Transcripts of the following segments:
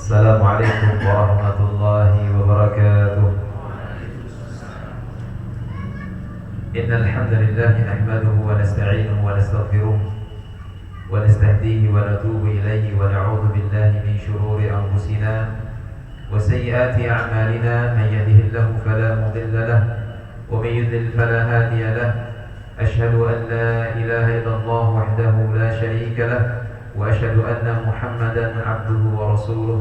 السلام عليكم ورحمة الله وبركاته. إن الحمد لله نحمده ونستعينه ونستغفره ونستهديه ونتوب إليه ونعوذ بالله من شرور أنفسنا وسيئات أعمالنا. من يهده الله فلا مضل له ومن يضلل فلا هادي له. أشهد أن لا إله إلا الله وحده لا شريك له وأشهد أن محمدا عبده ورسوله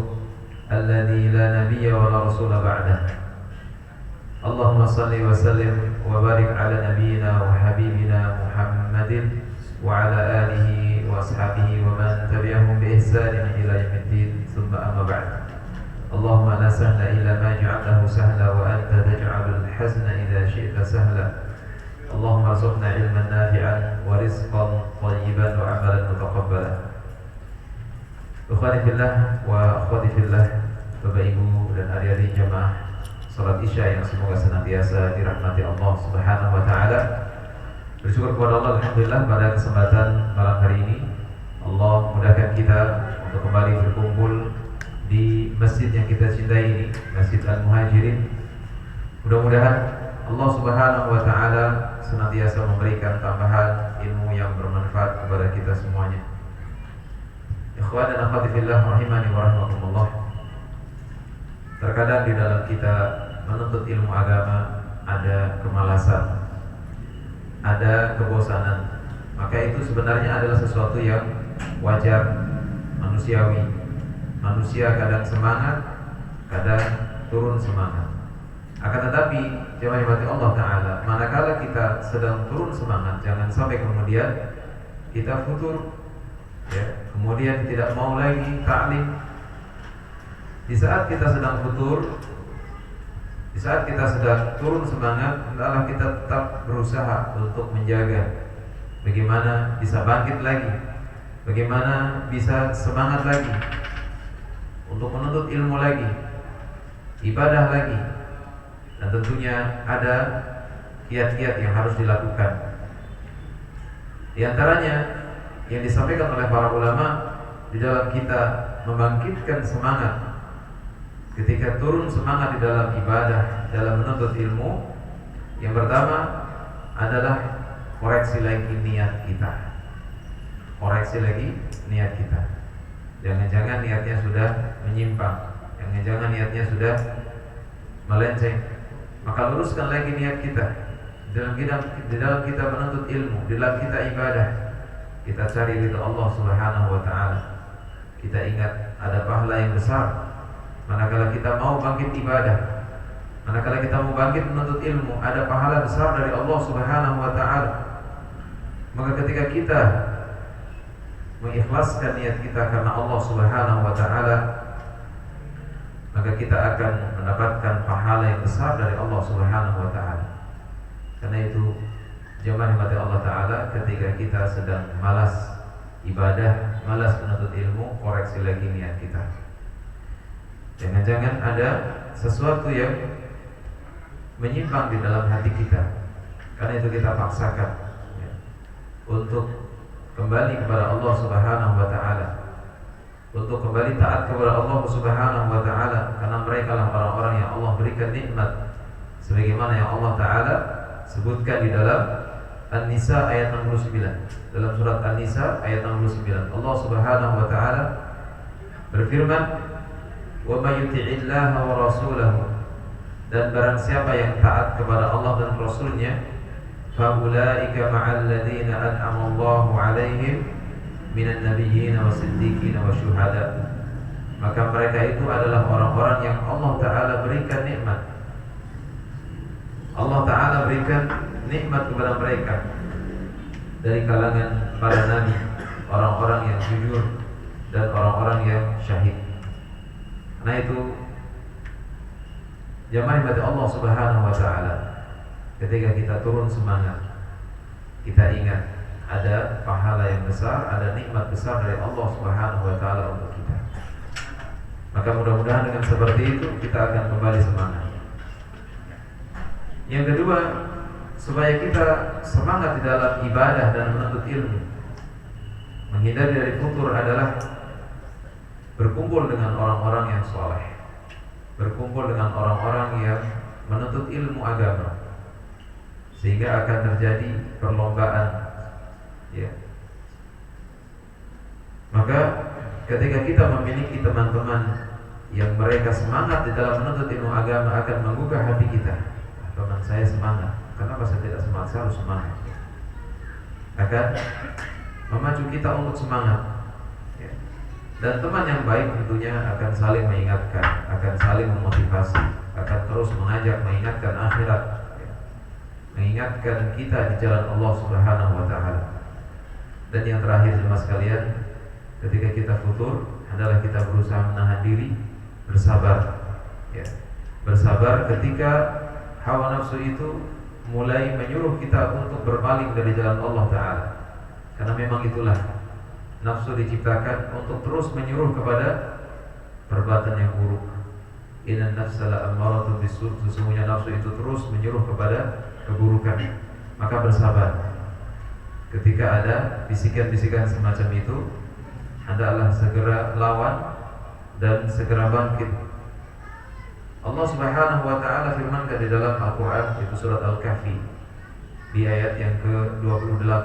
الذي لا نبي ولا رسول بعده. اللهم صل وسلم وبارك على نبينا وحبيبنا محمد وعلى آله وأصحابه ومن تبعهم بإحسان إلى يوم الدين. ثم أما بعد. اللهم لا سهل إلا ما جعلته سهلا وأنت تجعل الحزن إذا شئت سهلا. اللهم ارزقنا علما نافعا ورزقا طيبا وعملا متقبلا. Ikhwani fillah wa akhwati fillah, Bapak Ibu dan adik-adik jamaah salat Isya yang semoga senantiasa dirahmati Allah Subhanahu wa taala. Bersyukur kepada Allah alhamdulillah pada kesempatan malam hari ini Allah mudahkan kita untuk kembali berkumpul di masjid yang kita cintai ini, Masjid Al-Muhajirin. Mudah-mudahan Allah Subhanahu wa taala senantiasa memberikan tambahan ilmu yang bermanfaat kepada kita semuanya. Ikhwan dan akhwati fillah rahimani wa rahmatullah. Terkadang di dalam kita menuntut ilmu agama ada kemalasan, ada kebosanan. Maka itu sebenarnya adalah sesuatu yang wajar, manusiawi. Manusia kadang semangat, kadang turun semangat. Akan tetapi jemaah rahmati Allah taala, manakala kita sedang turun semangat, jangan sampai kemudian kita futur, ya, kemudian tidak mau lagi ta'lim. Di saat kita sedang futur, di saat kita sedang turun semangat, hendaklah kita tetap berusaha untuk menjaga bagaimana bisa bangkit lagi, bagaimana bisa semangat lagi untuk menuntut ilmu lagi, ibadah lagi. Dan tentunya ada kiat-kiat yang harus dilakukan. Di antaranya yang disampaikan oleh para ulama di dalam kita membangkitkan semangat ketika turun semangat di dalam ibadah, dalam menuntut ilmu. Yang pertama adalah koreksi lagi niat kita. Koreksi lagi niat kita. Jangan-jangan niatnya sudah menyimpang, jangan-jangan niatnya sudah melenceng. Maka luruskan lagi niat kita di dalam kita menuntut ilmu, di dalam kita ibadah. Kita cari ridha Allah Subhanahu wa taala. Kita ingat ada pahala yang besar manakala kita mau bangkit ibadah, manakala kita mau bangkit menuntut ilmu, ada pahala besar dari Allah Subhanahu wa taala. Maka ketika kita mengikhlaskan niat kita karena Allah Subhanahu wa taala, maka kita akan mendapatkan pahala yang besar dari Allah Subhanahu wa taala. Karena itu jemaah mati Allah taala, ketika kita sedang malas ibadah, malas menuntut ilmu, koreksi lagi niat kita. Jangan-jangan ada sesuatu yang menyimpang di dalam hati kita. Karena itu kita paksakan, ya, untuk kembali kepada Allah Subhanahu wa taala, untuk kembali taat kepada Allah Subhanahu wa taala, karena mereka lah orang-orang yang Allah berikan nikmat sebagaimana yang Allah taala sebutkan di dalam An-Nisa ayat 69. Dalam surat An-Nisa ayat 69, Allah Subhanahu wa taala berfirman, "Wa may yuti'illaha wa rasulahu," dan barang siapa yang taat kepada Allah dan Rasulnya, fa ulaika ma'al ladzina an'ama Allahu 'alaihim minan nabiyyin wasiddiqin wasyuhada. Maka mereka itu adalah orang-orang yang Allah taala berikan nikmat. Allah taala berikan nikmat kepada mereka dari kalangan para nabi, orang-orang yang jujur dan orang-orang yang syahid. Nah itu jamaah ibadah Allah Subhanahu wa taala, ketika kita turun semangat, kita ingat ada pahala yang besar, ada nikmat besar dari Allah Subhanahu wa taala untuk kita. Maka mudah-mudahan dengan seperti itu kita akan kembali semangat. Yang kedua, supaya kita semangat di dalam ibadah dan menuntut ilmu, menghindari dari futur adalah berkumpul dengan orang-orang yang soleh, berkumpul dengan orang-orang yang menuntut ilmu agama, sehingga akan terjadi perlombaan, ya. Maka ketika kita memiliki teman-teman yang mereka semangat di dalam menuntut ilmu agama, akan menggugah hati kita. Teman saya semangat, kenapa saya tidak semangat? Saya harus semangat. Akan memacu kita untuk semangat, ya. Dan teman yang baik tentunya akan saling mengingatkan, akan saling memotivasi, akan terus mengajak, mengingatkan akhirat, ya. Mengingatkan kita di jalan Allah Subhanahu wa Ta'ala. Dan yang terakhir jemaah sekalian, ketika kita futur adalah kita berusaha menahan diri, bersabar, ya. Bersabar ketika hawa nafsu itu mulai menyuruh kita untuk berpaling dari jalan Allah Ta'ala. Karena memang itulah, nafsu diciptakan untuk terus menyuruh kepada perbuatan yang buruk. Inna nafsa la'ammaratun bisu', sesungguhnya nafsu itu terus menyuruh kepada keburukan. Maka bersabar ketika ada bisikan-bisikan semacam itu, hendaklah segera lawan dan segera bangkit. Allah Subhanahu wa Ta'ala firmankan di dalam Al-Quran, yaitu surat Al-Kahfi di ayat yang ke-28,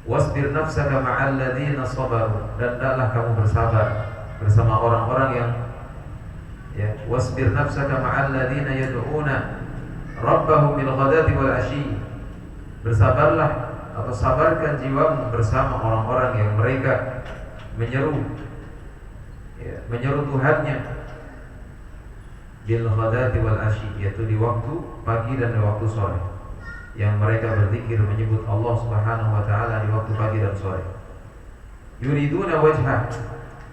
wasbir nafsaka ma'al ladzina sabaru, dan hendaklah kamu bersabar bersama orang-orang yang, ya, wasbir nafsaka ma'al ladzina yad'una rabbahum bil ghadati wal 'ashyi, bersabarlah atau sabarkan jiwamu bersama orang-orang yang mereka menyeru, ya, menyeru Tuhannya bil ghadati wal 'ashyi, yaitu di waktu pagi dan di waktu sore, yang mereka berzikir menyebut Allah Subhanahu wa Ta'ala di waktu pagi dan sore. Yuriduna wajhah,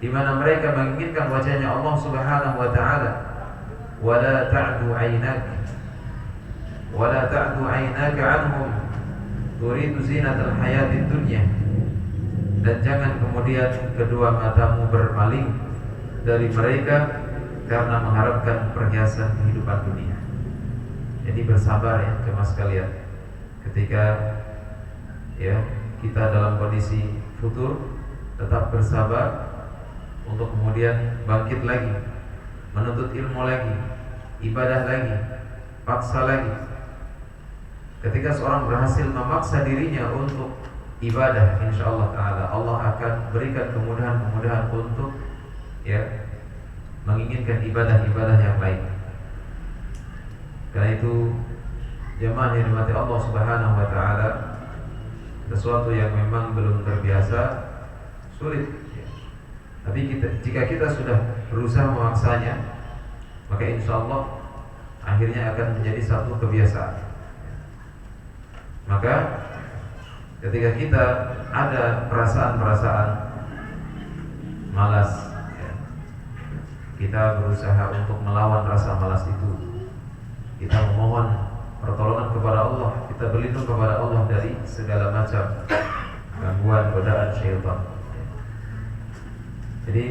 di mana mereka menginginkan wajahnya Allah Subhanahu wa Ta'ala. Wala ta'du 'ainaka 'anhum turidu zinatal hayatid dunya, dan jangan kemudian kedua matamu berpaling dari mereka karena mengharapkan perhiasan kehidupan dunia. Jadi bersabar, ya jemaah sekalian, ketika, ya, kita dalam kondisi futur, tetap bersabar untuk kemudian bangkit lagi, menuntut ilmu lagi, ibadah lagi, paksa lagi. Ketika seorang berhasil memaksa dirinya untuk ibadah, insyaallah ta'ala Allah akan berikan kemudahan-kemudahan untuk, ya, menginginkan ibadah-ibadah yang lain. Karena itu jemaah yang dirahmati Allah Subhanahu wa Ta'ala, sesuatu yang memang belum terbiasa sulit, ya. Tapi jika kita sudah berusaha memaksanya, maka insyaallah akhirnya akan menjadi satu kebiasaan. Maka ketika kita ada perasaan-perasaan malas, ya, kita berusaha untuk melawan rasa malas itu. Kita memohon pertolongan kepada Allah, kita berlindung kepada Allah dari segala macam gangguan, godaan syaitan. Jadi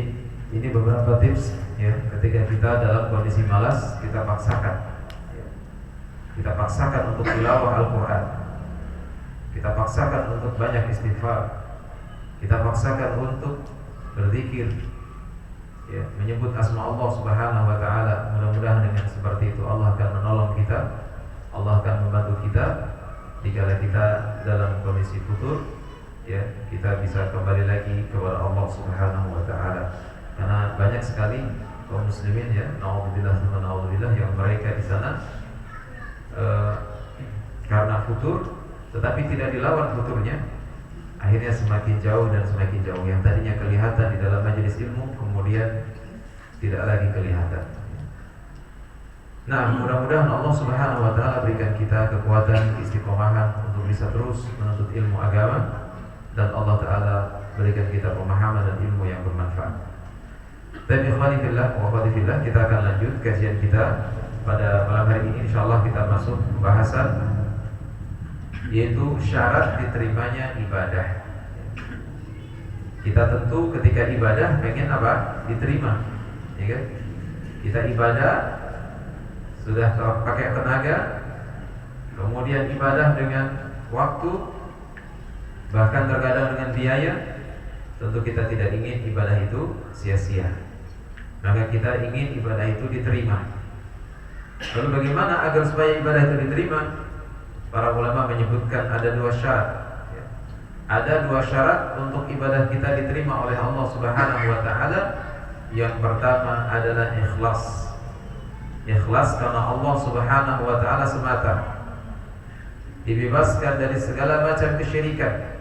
ini beberapa tips, ya, ketika kita dalam kondisi malas, kita paksakan, ya. Kita paksakan untuk tilawah Al-Quran, kita paksakan untuk banyak istighfar, kita paksakan untuk berzikir, ya, menyebut asma Allah Subhanahu wa Ta'ala. Mudah-mudahan dengan seperti itu Allah akan menolong kita, Allah akan membantu kita dikala kita dalam kondisi futur, ya, kita bisa kembali lagi kepada Allah Subhanahu wa Ta'ala. Karena banyak sekali kaum muslimin, ya, naudzubillah yang mereka di sana karena futur tetapi tidak dilawan futurnya, akhirnya semakin jauh dan semakin jauh. Yang tadinya kelihatan di dalam majelis ilmu kemudian tidak lagi kelihatan. Nah, mudah-mudahan Allah Subhanahu wa Ta'ala berikan kita kekuatan, istiqomahan untuk bisa terus menuntut ilmu agama, dan Allah Ta'ala berikan kita pemahaman dan ilmu yang bermanfaat. Dan ikhwani fillah wa akhwati fillah, kita akan lanjut kajian kita pada malam hari ini. Insyaallah kita masuk pembahasan, yaitu syarat diterimanya ibadah. Kita tentu ketika ibadah pengen apa? Diterima, ya kan? Kita ibadah sudah pakai tenaga, kemudian ibadah dengan waktu, bahkan terkadang dengan biaya, tentu kita tidak ingin ibadah itu sia-sia. Maka kita ingin ibadah itu diterima. Lalu bagaimana agar supaya ibadah itu diterima? Para ulama menyebutkan ada dua syarat. Ada dua syarat untuk ibadah kita diterima oleh Allah Subhanahu wa taala. Yang pertama adalah ikhlas. Ikhlas karena Allah Subhanahu wa taala semata. Dibebaskan dari segala macam kesyirikan.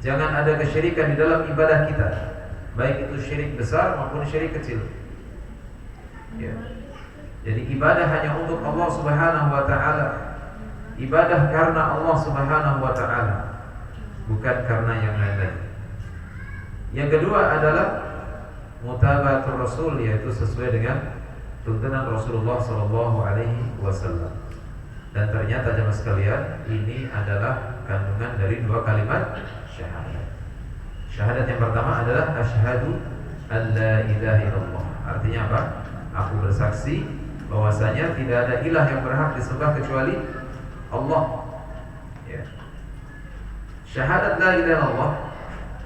Jangan ada kesyirikan di dalam ibadah kita, baik itu syirik besar maupun syirik kecil. Ya. Jadi ibadah hanya untuk Allah Subhanahu wa taala. Ibadah karena Allah Subhanahu wa taala, bukan karena yang lain-lain. Yang kedua adalah mutaba'atur Rasul, yaitu sesuai dengan tuntunan Rasulullah sallallahu alaihi wasallam. Dan ternyata jemaah sekalian, ini adalah kandungan dari dua kalimat syahadat. Syahadat yang pertama adalah asyhadu an la ilaha illallah. Artinya apa? Aku bersaksi bahwasanya tidak ada ilah yang berhak disembah kecuali Allah. Ya. Syahadat la ilaha illallah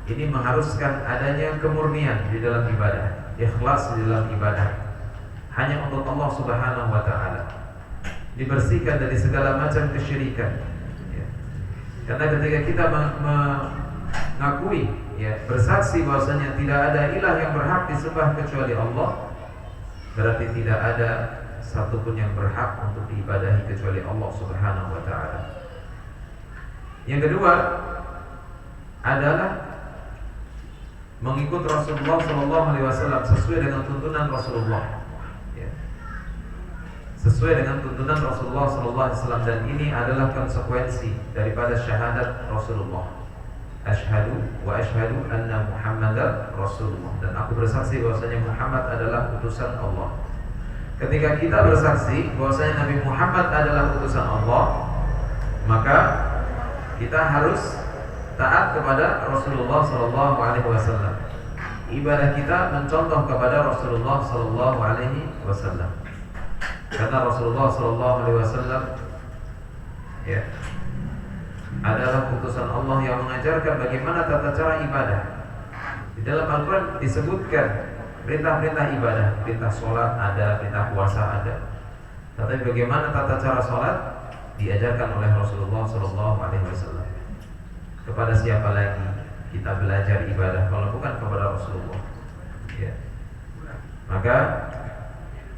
ini mengharuskan adanya kemurnian di dalam ibadah, ikhlas di dalam ibadah, hanya untuk Allah Subhanahu wa taala. Dibersihkan dari segala macam kesyirikan. Ya. Karena ketika kita mengakui, ya, bersaksi bahwasanya tidak ada ilah yang berhak disembah kecuali Allah, berarti tidak ada satupun yang berhak untuk diibadahi kecuali Allah Subhanahu wa taala. Yang kedua adalah mengikut Rasulullah sallallahu alaihi wasallam sesuai dengan tuntunan Rasulullah. Sesuai dengan tuntunan Rasulullah sallallahu alaihi wasallam, dan ini adalah konsekuensi daripada syahadat Rasulullah. Asyhadu wa asyhadu anna Muhammadar Rasulullah, dan aku bersaksi bahwasanya Muhammad adalah utusan Allah. Ketika kita bersaksi bahwasanya Nabi Muhammad adalah utusan Allah, maka kita harus taat kepada Rasulullah sallallahu alaihi wasallam. Ibadah kita mencontoh kepada Rasulullah sallallahu alaihi wasallam. Karena Rasulullah sallallahu alaihi wasallam, ya, adalah utusan Allah yang mengajarkan bagaimana tata cara ibadah. Di dalam Al-Quran disebutkan perintah-perintah ibadah, perintah sholat ada, perintah puasa ada. Tetapi bagaimana tata cara sholat diajarkan oleh Rasulullah sallallahu alaihi wasallam. Kepada siapa lagi kita belajar ibadah kalau bukan kepada Rasulullah? Ya. Maka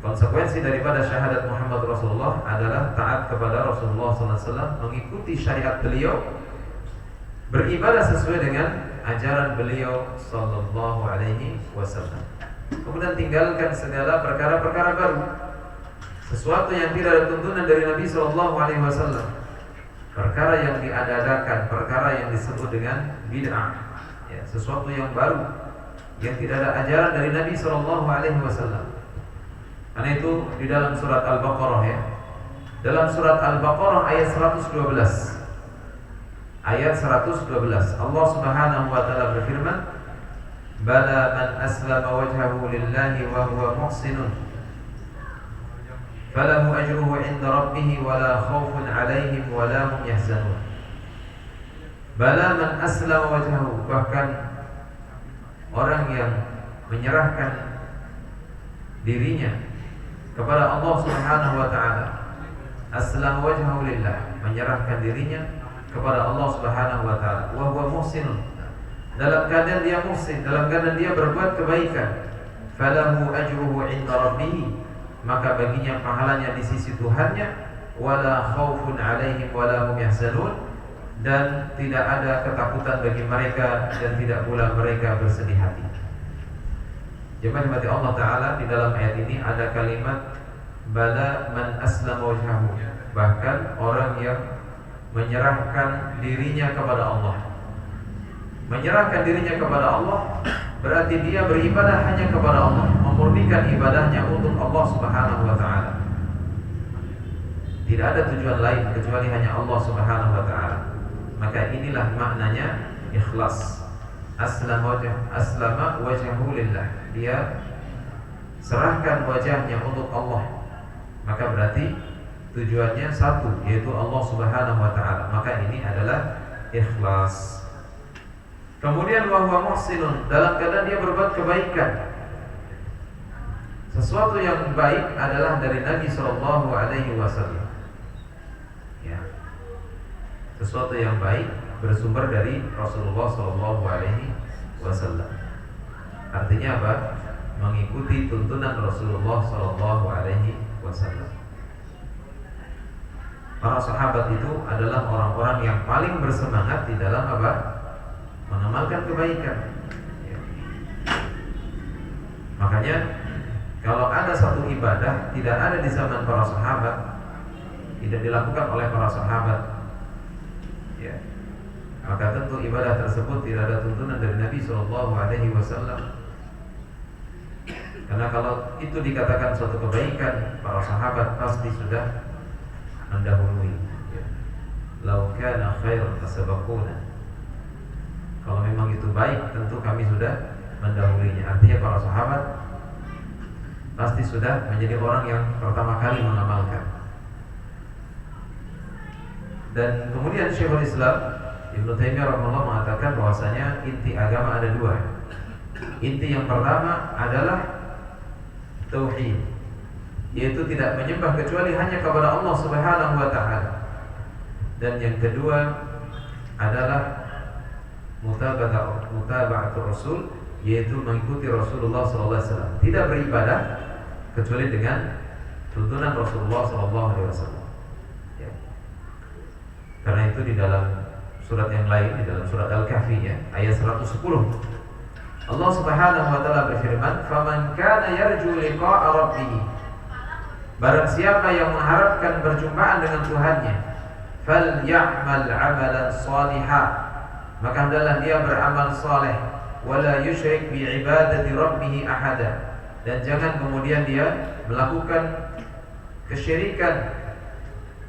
konsekuensi daripada syahadat Muhammad Rasulullah adalah taat kepada Rasulullah SAW, mengikuti syariat beliau, beribadah sesuai dengan ajaran beliau Sallallahu Alaihi Wasallam. Kemudian tinggalkan segala perkara-perkara baru, sesuatu yang tidak ada tuntunan dari Nabi Sallallahu Alaihi Wasallam, perkara yang diadakan, perkara yang disebut dengan bid'ah, ya, sesuatu yang baru yang tidak ada ajaran dari Nabi Sallallahu Alaihi Wasallam. Karena itu di dalam surat Al-Baqarah, ya, dalam surat Al-Baqarah ayat 112, ayat 112 Allah Subhanahu wa taala berfirman, bala man aslama wajhahu lillahi wa huwa muhsinun falahu ajruhu 'inda rabbih wa la khaufun 'alaihim wa la hum yahzanun. Bala man aslama wajhahu, bahkan orang yang menyerahkan dirinya kepada Allah Subhanahu wa taala, aslam wajhahu lillah, menyerahkan dirinya kepada Allah Subhanahu wa taala, wa huwa muhsinun, dalam keadaan dia muhsin, dalam keadaan dia berbuat kebaikan, falahu ajruhu 'inda rabbih, maka baginya pahalanya di sisi Tuhannya, wala khaufun 'alaihim wala hum yahzanun, dan tidak ada ketakutan bagi mereka dan tidak pula mereka bersedih hati. Jemaah Allah Ta'ala, di dalam ayat ini ada kalimat bala man aslama wajhahu, bahkan orang yang menyerahkan dirinya kepada Allah. Menyerahkan dirinya kepada Allah berarti dia beribadah hanya kepada Allah, memurnikan ibadahnya untuk Allah Subhanahu wa taala. Tidak ada tujuan lain kecuali hanya Allah Subhanahu wa taala. Maka inilah maknanya ikhlas. Aslama wajhahu lillah, dia serahkan wajahnya untuk Allah. Maka berarti tujuannya satu, yaitu Allah Subhanahu wa taala. Maka ini adalah ikhlas. Kemudian wa huwa muhsinun, dalam keadaan dia berbuat kebaikan. Sesuatu yang baik adalah dari Nabi sallallahu alaihi wasallam. Ya. Sesuatu yang baik bersumber dari Rasulullah sallallahu alaihi wasallam. Artinya apa? Mengikuti tuntunan Rasulullah sallallahu alaihi wasallam. Para sahabat itu adalah orang-orang yang paling bersemangat di dalam apa? Mengamalkan kebaikan. Ya. Makanya kalau ada satu ibadah tidak ada di zaman para sahabat, tidak dilakukan oleh para sahabat, ya, maka tentu ibadah tersebut tidak ada tuntunan dari Nabi Shallallahu Alaihi Wasallam. Karena kalau itu dikatakan suatu kebaikan, para sahabat pasti sudah mendahului. Ya. Lau kana khairan fasabaquna. Kalau memang itu baik, tentu kami sudah mendahulinya. Artinya para sahabat pasti sudah menjadi orang yang pertama kali mengamalkan. Dan kemudian Syekhul Islam Ibnu Taimiyah rahimahullah mengatakan bahwasanya inti agama ada dua. Inti yang pertama adalah tauhid, yaitu tidak menyembah kecuali hanya kepada Allah Subhanahu wa taala. Dan yang kedua adalah mutaba'atul Rasul, yaitu mengikuti Rasulullah sallallahu alaihi wasallam. Tidak beribadah kecuali dengan tuntunan Rasulullah SAW. Ya. Karena itu di dalam surat yang lain, di dalam surat Al-Kahfi ya, ayat 110, Allah Subhanahu wa taala berfirman, "Faman kana yarju liqa'a rabbih." Barang siapa yang mengharapkan berjumpaan dengan Tuhannya, falya'mal 'amalan shalihan, maka hendaklah dia beramal saleh, wala yusyrik bi ibadati rabbih ahada, dan jangan kemudian dia melakukan kesyirikan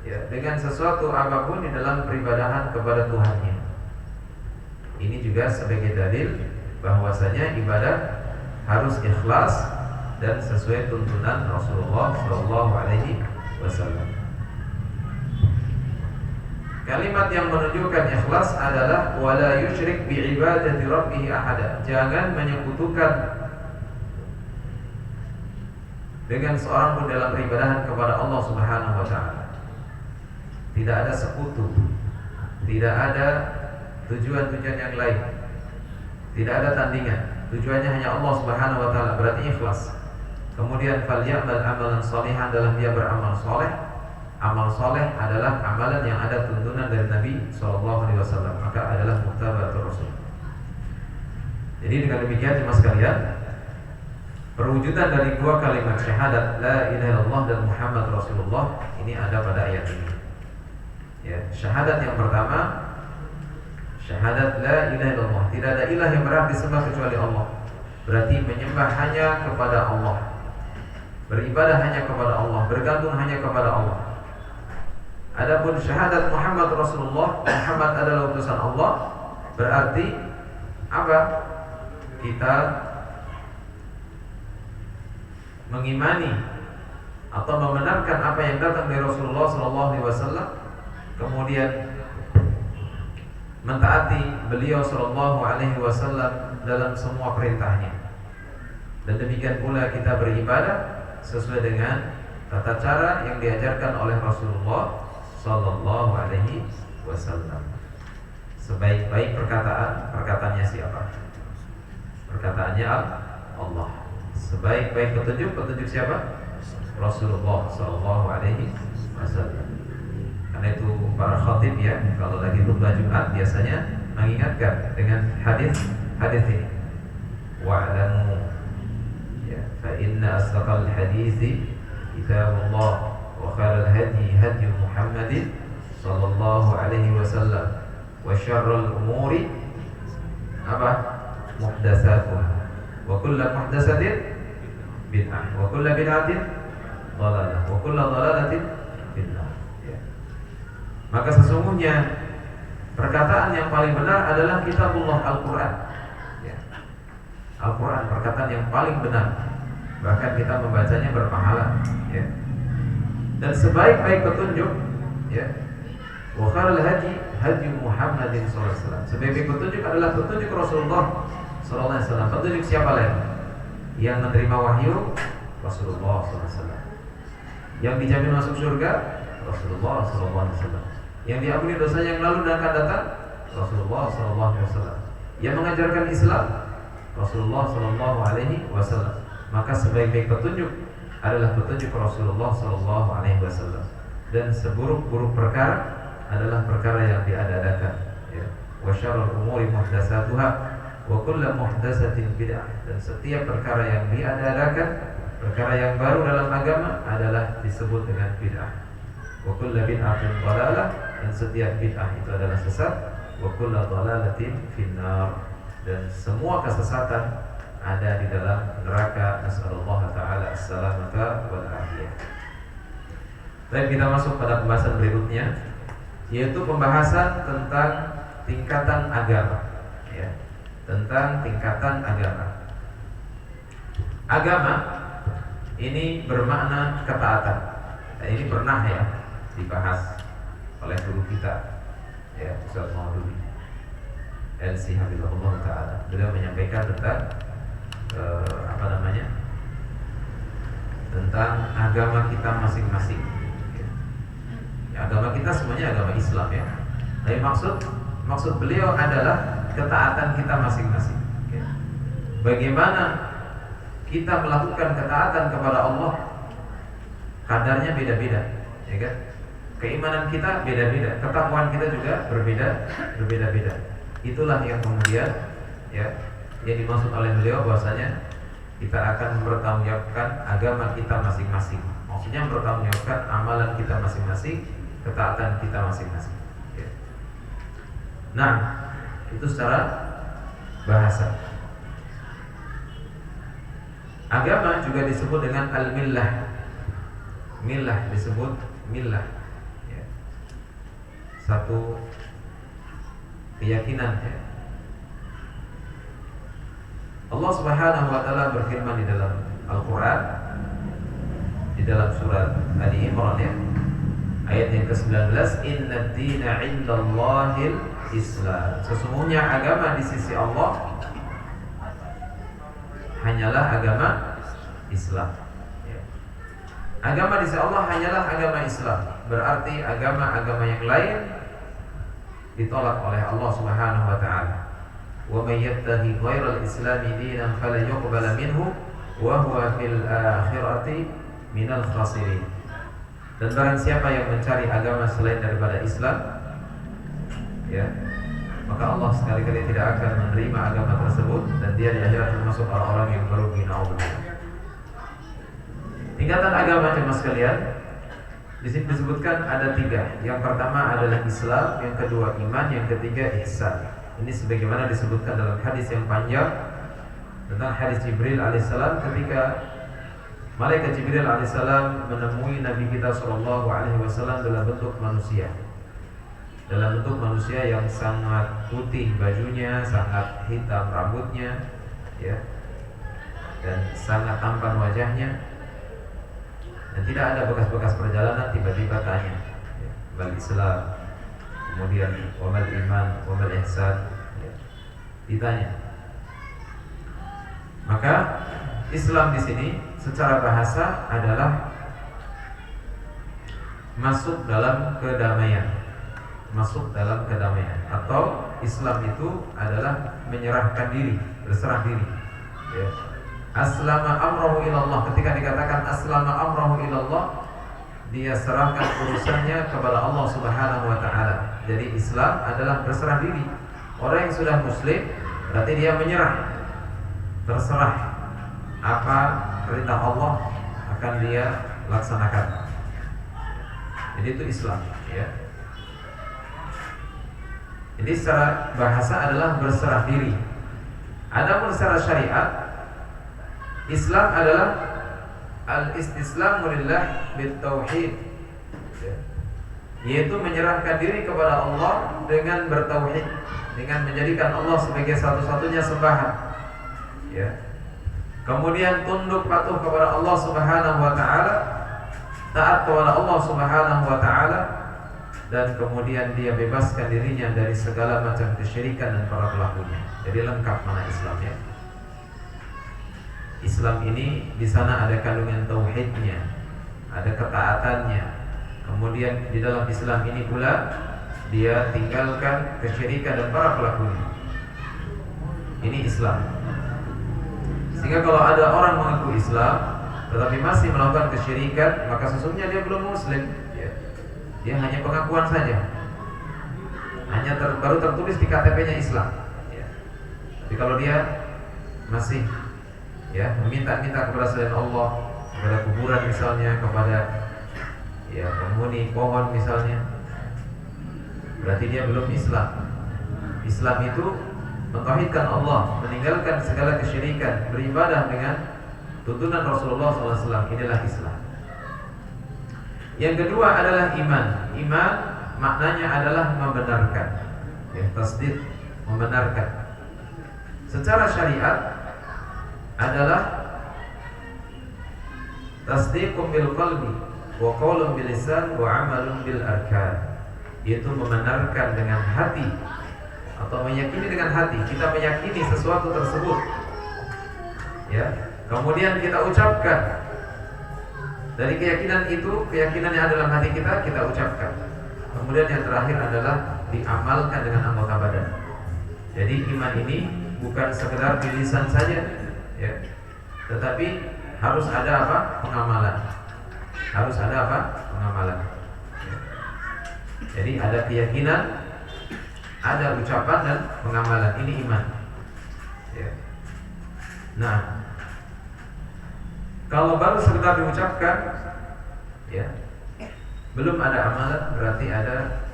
ya, dengan sesuatu apapun di dalam peribadahan kepada Tuhannya. Ini juga sebagai dalil bahwasanya ibadah harus ikhlas dan sesuai tuntunan Rasulullah sallallahu alaihi wasallam. Kalimat yang menunjukkan ikhlas adalah wala yusyrik bi ibadati rabbih ahada. Jangan menyekutukan dengan seorang pun dalam peribadahan kepada Allah Subhanahu wa taala. Tidak ada sekutu, tidak ada tujuan-tujuan yang lain, tidak ada tandingan. Tujuannya hanya Allah Subhanahu wa taala, berarti ikhlas. Kemudian falyamal amalan shalihan, dalam dia beramal soleh. Amal soleh adalah amalan yang ada tuntunan dari Nabi sallallahu alaihi wasallam, maka adalah muttabatur Rasul. Jadi dengan demikian jemaah sekalian, perwujudan dari dua kalimat syahadat la ilaha illallah dan Muhammad Rasulullah ini ada pada ayat ini. Ya, syahadat yang pertama, syahadat la ilaha illallah, tidak ada ilah yang berhak disembah kecuali Allah. Berarti menyembah hanya kepada Allah, beribadah hanya kepada Allah, bergantung hanya kepada Allah. Adapun syahadat Muhammad Rasulullah, Muhammad adalah utusan Allah, berarti apa? Kita mengimani atau membenarkan apa yang datang dari Rasulullah SAW, kemudian mentaati beliau SAW dalam semua perintahnya. Dan demikian pula kita beribadah sesuai dengan tata cara yang diajarkan oleh Rasulullah SAW. Sebaik-baik perkataannya siapa? Perkataannya Allah. Sebaik-baik petunjuk siapa? Rasulullah SAW. Karena itu para khatib ya, kalau lagi khutbah Jumat biasanya mengingatkan dengan hadis ini. Wa'lamu ya, fa inna asdaqal hadisi kitabullah wa khairal hadi hadi Muhammadin sallallahu alaihi wasallam wa syarrul umuri apa? Muhdatsatuha wa kullu muhdatsatin bid'ah wa kullu bid'atin dhalalah wa kullu dhalalatin finnar. Ya. Maka sesungguhnya perkataan yang paling benar adalah kitabullah Al-Quran. Ya. Al-Quran perkataan yang paling benar. Bahkan kita membacanya berpahala. Ya. Dan sebaik-baik petunjuk, ya, Wa khairul hadi hadi Muhammadin sallallahu alaihi wasallam. Sebaik petunjuk adalah petunjuk Rasulullah sallallahu alaihi wasallam. Petunjuk siapa lagi? Yang menerima wahyu Rasulullah sallallahu alaihi wasallam. Yang dijamin masuk surga Rasulullah sallallahu alaihi wasallam. Yang diampuni dosanya yang lalu dan akan datang Rasulullah sallallahu alaihi wasallam. Yang mengajarkan Islam Rasulullah sallallahu alaihi wasallam. Maka sebaik-baik petunjuk adalah petunjuk Rasulullah sallallahu alaihi wasallam. Dan seburuk-buruk perkara adalah perkara yang diada-adakan, ya. Wa syarrul umuri muhdatsatuha wa kullu muhdatsatin bid'ah. Dan setiap perkara yang diada-adakan, perkara yang baru dalam agama adalah disebut dengan bid'ah. Wa kullu bid'atin dhalalah, dan setiap bid'ah itu adalah sesat. Wa kullu dhalalatin finnar, dan semua kesesatan ada di dalam neraka. Nasallallahu taala as-salamata wal afiyah. Baik, kita masuk pada pembahasan berikutnya, yaitu pembahasan tentang tingkatan agama, ya. Tentang tingkatan agama. Agama ini bermakna ketaatan. Nah, ini pernah ya dibahas oleh guru kita, ya, Ustaz Maududi LC Habibullah Ta'ala. Beliau menyampaikan tentang tentang agama kita masing-masing, ya. Agama kita semuanya agama Islam, ya. Tapi maksud beliau adalah ketaatan kita masing-masing, ya. Bagaimana kita melakukan ketaatan kepada Allah, kadarnya beda-beda, ya kan? Keimanan kita beda-beda, ketakwaan kita juga berbeda-beda. Itulah yang kemudian, ya, yang dimaksud oleh beliau bahwasanya kita akan mempertanggungjawabkan agama kita masing-masing. Maksudnya mempertanggungjawabkan amalan kita masing-masing, ketaatan kita masing-masing, ya. Nah, itu secara bahasa. Agama juga disebut dengan al-millah. Millah disebut millah, ya. Satu keyakinan, ya. Allah Subhanahu wa taala berfirman di dalam Al-Qur'an, di dalam surat Ali Imran, ya, ayat yang ke-19, "Innad dina 'indallahil Islam." Sesungguhnya agama di sisi Allah hanyalah agama Islam, ya. Agama di sisi Allah hanyalah agama Islam. Berarti agama-agama yang lain ditolak oleh Allah Subhanahu wa taala. Wa may yattahi ghairal islami dinan fala yuqbala minhu wa huwa fil akhirati minal khasirin. Dan barang siapa yang mencari agama selain daripada Islam, ya, maka Allah sekali-kali tidak akan menerima agama tersebut, dan dia di akhirat termasuk orang-orang yang merugi. Na'udzubillah. Tingkatan agama, jemaah sekalian, di sini disebutkan ada 3. Yang pertama adalah Islam, yang kedua iman, yang ketiga ihsan. Ini sebagaimana disebutkan dalam hadis yang panjang tentang hadis Jibril alaihissalam ketika malaikat Jibril alaihissalam menemui Nabi kita sallallahu alaihi wasallam dalam bentuk manusia. Dalam bentuk manusia yang sangat putih bajunya, sangat hitam rambutnya, ya, dan sangat tampan wajahnya, dan tidak ada bekas-bekas perjalanan. Tiba-tiba tanya, ya, bal Islam, kemudian wamal iman, wamal ihsan, ya, ditanya. Maka Islam di sini secara bahasa adalah masuk dalam kedamaian, atau Islam itu adalah menyerahkan diri, berserah diri, ya. Aslama amrahu ilallah. Ketika dikatakan aslama amrahu ilallah, dia serahkan urusannya kepada Allah Subhanahu wa taala. Jadi Islam adalah berserah diri. Orang yang sudah muslim berarti dia menyerah, terserah apa perintah Allah akan dia laksanakan. Jadi itu Islam, ya. Jadi secara bahasa adalah berserah diri. Adapun secara syariat, Islam adalah al-istislamu lillah bitauhid, ya, yaitu menyerahkan diri kepada Allah dengan bertauhid, dengan menjadikan Allah sebagai satu-satunya sembahan, ya. Kemudian tunduk patuh kepada Allah Subhanahu wa taala, taat kepada Allah Subhanahu wa taala, dan kemudian dia bebaskan dirinya dari segala macam kesyirikan dan para pelakunya. Jadi lengkap mana Islamnya. Islam ini di sana ada kandungan tauhidnya, ada ketaatannya. Kemudian di dalam Islam ini pula dia tinggalkan kesyirikan dan para pelakunya. Ini Islam. Sehingga kalau ada orang mengaku Islam tetapi masih melakukan kesyirikan, maka sesungguhnya dia belum muslim. Dia hanya pengakuan saja, hanya baru tertulis di KTP-nya Islam. Tapi kalau dia masih meminta-minta kepada selain Allah, kepada kuburan misalnya, kepada penghuni pohon misalnya, berarti dia belum Islam. Islam itu mentauhidkan Allah, meninggalkan segala kesyirikan, beribadah dengan tuntunan Rasulullah SAW. Inilah Islam. Yang kedua adalah iman. Iman maknanya adalah membenarkan, tasdid, membenarkan. Secara syariat adalah tasdiqun bil qalbi wa qaulun bil lisan wa amalun bil arkan. Itu membenarkan dengan hati atau meyakini dengan hati. Kita meyakini sesuatu tersebut, kemudian kita ucapkan. Dari keyakinan itu, keyakinan yang ada dalam hati kita ucapkan. Kemudian yang terakhir adalah diamalkan dengan anggota badan. Jadi iman ini bukan sekedar di lisan saja, tetapi harus ada apa? Pengamalan. Harus ada apa? Pengamalan. Jadi ada keyakinan, ada ucapan dan pengamalan. Ini iman. Nah, kalau baru sekedar diucapkan, belum ada amalan, berarti ada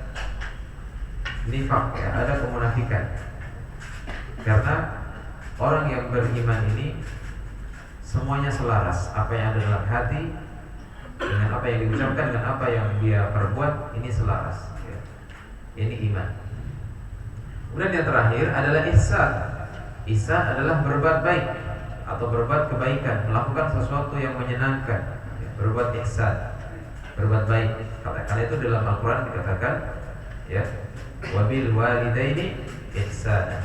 nifaq, ada kemunafikan. Karena orang yang beriman ini semuanya selaras, apa yang ada dalam hati dengan apa yang diucapkan, dengan apa yang dia perbuat, ini selaras. Ini iman. Kemudian yang terakhir adalah ihsan. Ihsan adalah berbuat baik atau berbuat kebaikan, melakukan sesuatu yang menyenangkan, berbuat ihsan, berbuat baik. Karena itu dalam Al-Quran dikatakan, wabil walidaini ihsana.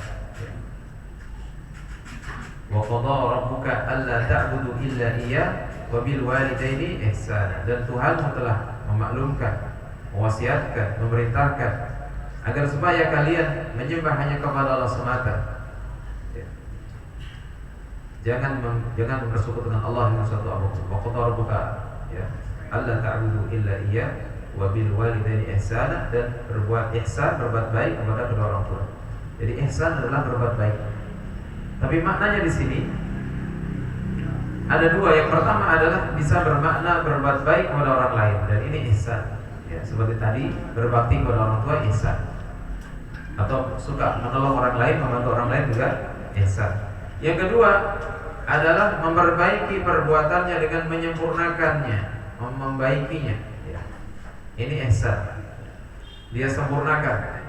Wa qada rabbuka alla ta'budu illa iyyah wabil walidaini ihsana. Dan Tuhanmu telah memaklumkan, mewasiatkan, memerintahkan agar supaya kalian menyembah hanya kepada Allah semata. Jangan bersekutu dengan Allah dengan suatu apapun. Wa qada rabbuka alla ta'budu illa iyyah wa bil walidaini ihsana. Dan berbuat ihsan, berbuat baik kepada kedua orang tua. Jadi ihsan adalah berbuat baik. Tapi maknanya di sini ada dua. Yang pertama adalah bisa bermakna berbuat baik kepada orang lain, dan ini ihsan. Seperti tadi berbakti kepada orang tua ihsan, atau suka menolong orang lain, membantu orang lain juga ihsan. Yang kedua adalah memperbaiki perbuatannya dengan menyempurnakannya, membaikinya. Ini ihsan. Dia sempurnakan.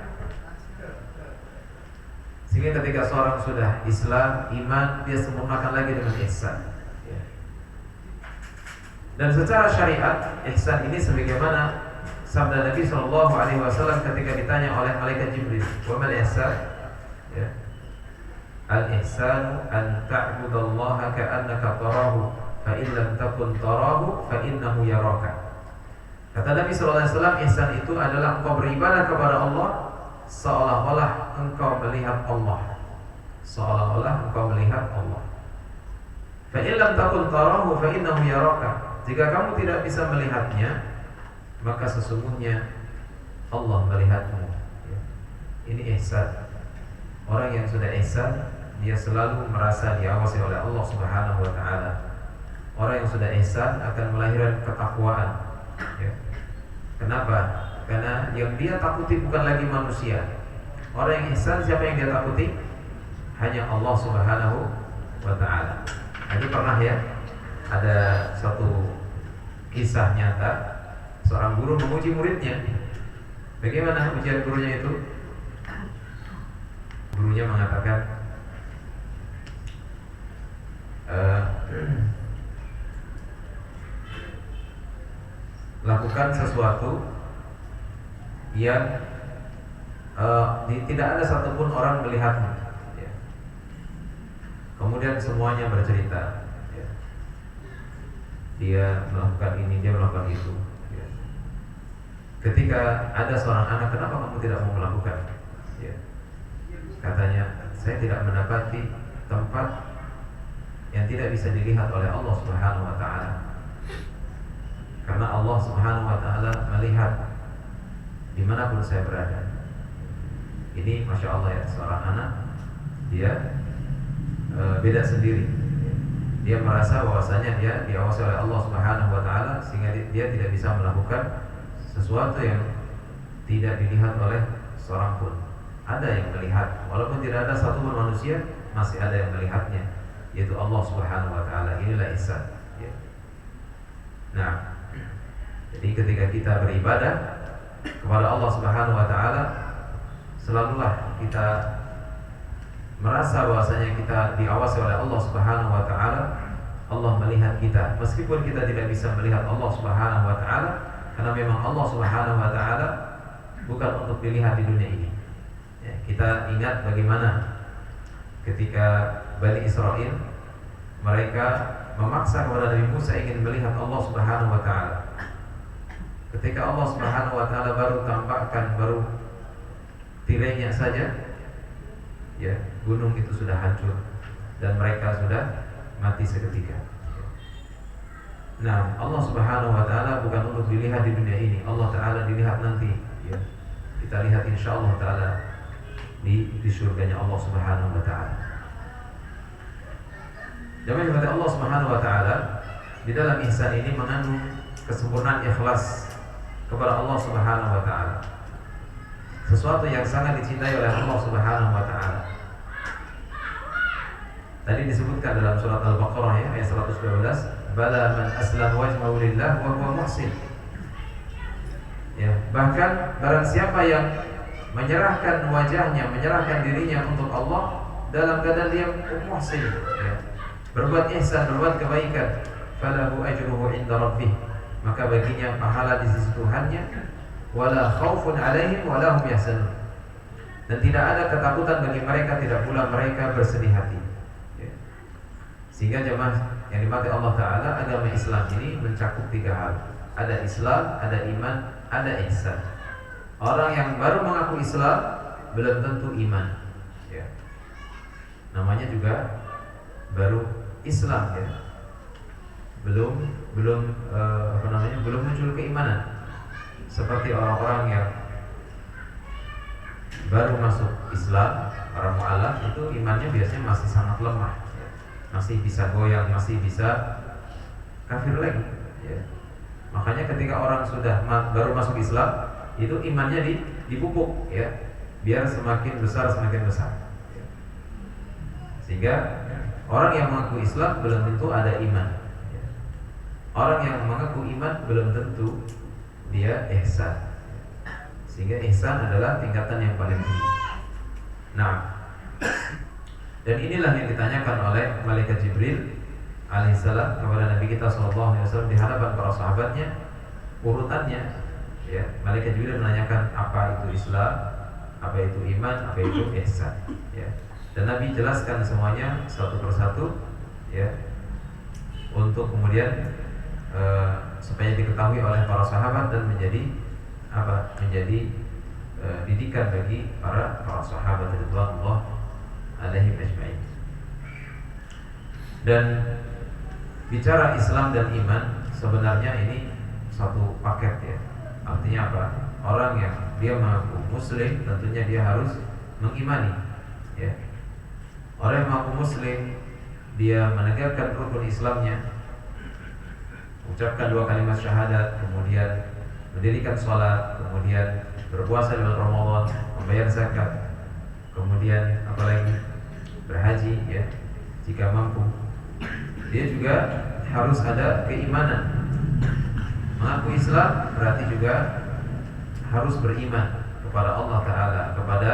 Sehingga ketika seorang sudah Islam, iman, dia sempurnakan lagi dengan ihsan. Dan secara syariat, ihsan ini sebagaimana sabda Nabi SAW ketika ditanya oleh malaikat Jibril, "Wa mal ihsan?" Al-ihsanu an ta'budallaha ka'annaka tarahu fa in lam takun tarahu fa innahu yaraka. Kata Nabi SAW, ihsan itu adalah engkau beribadah kepada Allah seolah-olah engkau melihat Allah. Seolah-olah engkau melihat Allah. Fa in lam takun tarahu fa innahu yaraka. Jika kamu tidak bisa melihatnya, maka sesungguhnya Allah melihatmu. Ini ihsan. Orang yang sudah ihsan, dia selalu merasa diawasi oleh Allah Subhanahu wa taala. Orang yang sudah ihsan akan melahirkan ketakwaan. Kenapa? Karena yang dia takuti bukan lagi manusia. Orang yang ihsan, siapa yang dia takuti? Hanya Allah Subhanahu wa taala. Jadi pernah ada satu kisah nyata, seorang guru memuji muridnya. Bagaimana ujian gurunya itu? Gurunya mengatakan, lakukan sesuatu yang tidak ada satupun orang melihatmu, ya. Kemudian semuanya bercerita, ya. Dia melakukan ini, dia melakukan itu, ya. Ketika ada seorang anak, kenapa kamu tidak mau melakukan, ya. Katanya, saya tidak mendapati tempat yang tidak bisa dilihat oleh Allah Subhanahu wa ta'ala. Karena Allah Subhanahu wa ta'ala melihat dimanapun saya berada. Ini Masya Allah ya, seorang anak, dia beda sendiri. Dia merasa bahwasanya dia diawasi oleh Allah Subhanahu wa ta'ala, sehingga dia tidak bisa melakukan sesuatu yang tidak dilihat oleh seorang pun. Ada yang melihat, walaupun tidak ada satu pun manusia, masih ada yang melihatnya, yaitu Allah Subhanahu wa ta'ala. Inilah ihsan, ya. Nah, jadi ketika kita beribadah kepada Allah Subhanahu wa ta'ala, selalulah kita merasa bahwasanya kita diawasi oleh Allah Subhanahu wa ta'ala. Allah melihat kita, meskipun kita tidak bisa melihat Allah Subhanahu wa ta'ala, karena memang Allah Subhanahu wa ta'ala bukan untuk dilihat di dunia ini, ya. Kita ingat bagaimana ketika Bani Israel, mereka memaksa kepada Nabi Musa ingin melihat Allah Subhanahu wa ta'ala. Ketika Allah Subhanahu wa ta'ala baru tampakkan, baru tirainya saja, ya, gunung itu sudah hancur dan mereka sudah mati seketika. Nah, Allah Subhanahu wa ta'ala bukan untuk dilihat di dunia ini. Allah ta'ala dilihat nanti, ya. Kita lihat insyaallah ta'ala di surganya Allah Subhanahu wa ta'ala. Jemaah kepada Allah Subhanahu wa ta'ala, di dalam ihsan ini mengandung kesempurnaan ikhlas kepada Allah Subhanahu wa ta'ala. Sesuatu yang sangat dicintai oleh Allah Subhanahu wa ta'ala. Tadi disebutkan dalam surat Al-Baqarah, ya, ayat 112, bala man aslama wajhahu lillah wa huwa muhsin. Ya, bahkan barang siapa yang menyerahkan wajahnya, menyerahkan dirinya untuk Allah dalam keadaan dia muhsin, ya, berbuat ihsan, berbuat kebaikan, falahu ajruhu inda rabbih, maka baginya pahala di sisi Tuhannya, wala khaufun alaihim wala hum yahzanun, dan tidak ada ketakutan bagi mereka, tidak pula mereka bersedih hati, ya. Sehingga jemaah yang dimati Allah Ta'ala, agama Islam ini mencakup 3 hal. Ada Islam, ada iman, ada ihsan. Orang yang baru mengaku Islam belum tentu iman, ya. Namanya juga baru Islam, ya. Belum muncul keimanan. Seperti orang-orang yang baru masuk Islam, orang mu'alaf, itu imannya biasanya masih sangat lemah, ya. Masih bisa goyang, masih bisa kafir lagi, ya. Makanya ketika orang sudah baru masuk Islam, itu imannya dipupuk, ya, biar semakin besar, ya. Sehingga orang yang mengaku Islam belum tentu ada iman, ya. Orang yang mengaku iman belum tentu dia ihsan. Sehingga ihsan adalah tingkatan yang paling tinggi. Nah, dan inilah yang ditanyakan oleh malaikat Jibril alaihissalam kepada Nabi kita SAW di hadapan para sahabatnya, urutannya, ya. Malaikat Jibril menanyakan apa itu Islam, apa itu iman, apa itu ihsan, ya. Dan Nabi jelaskan semuanya satu persatu, ya, untuk kemudian supaya diketahui oleh para sahabat dan menjadi didikan bagi para sahabat radhiyallahu alaihim ajma'in. Dan bicara Islam dan iman, sebenarnya ini satu paket, ya. Artinya apa? Orang yang dia mengaku muslim, tentunya dia harus mengimani, ya. Orang yang mengaku muslim, dia menegakkan rukun Islamnya, ucapkan 2 kalimat syahadat, kemudian mendirikan sholat, kemudian berpuasa di bulan Ramadan, membayar zakat, kemudian apalagi berhaji, ya, jika mampu. Dia juga harus ada keimanan. Mengaku Islam berarti juga harus beriman kepada Allah Ta'ala, kepada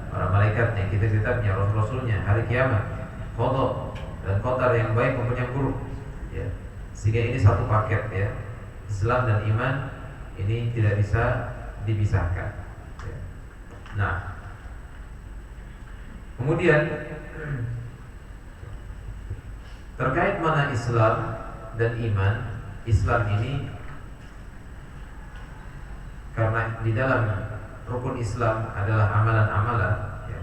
para malaikatnya, kitab-kitabnya, rasul-rasulnya, hari kiamat, qada dan qadar yang baik maupun yang buruk, ya. Sehingga ini satu paket, ya. Islam dan iman ini tidak bisa dipisahkan. Ya. Nah, kemudian terkait mana Islam dan iman, Islam ini karena di dalam rukun Islam adalah amalan-amalan, ya,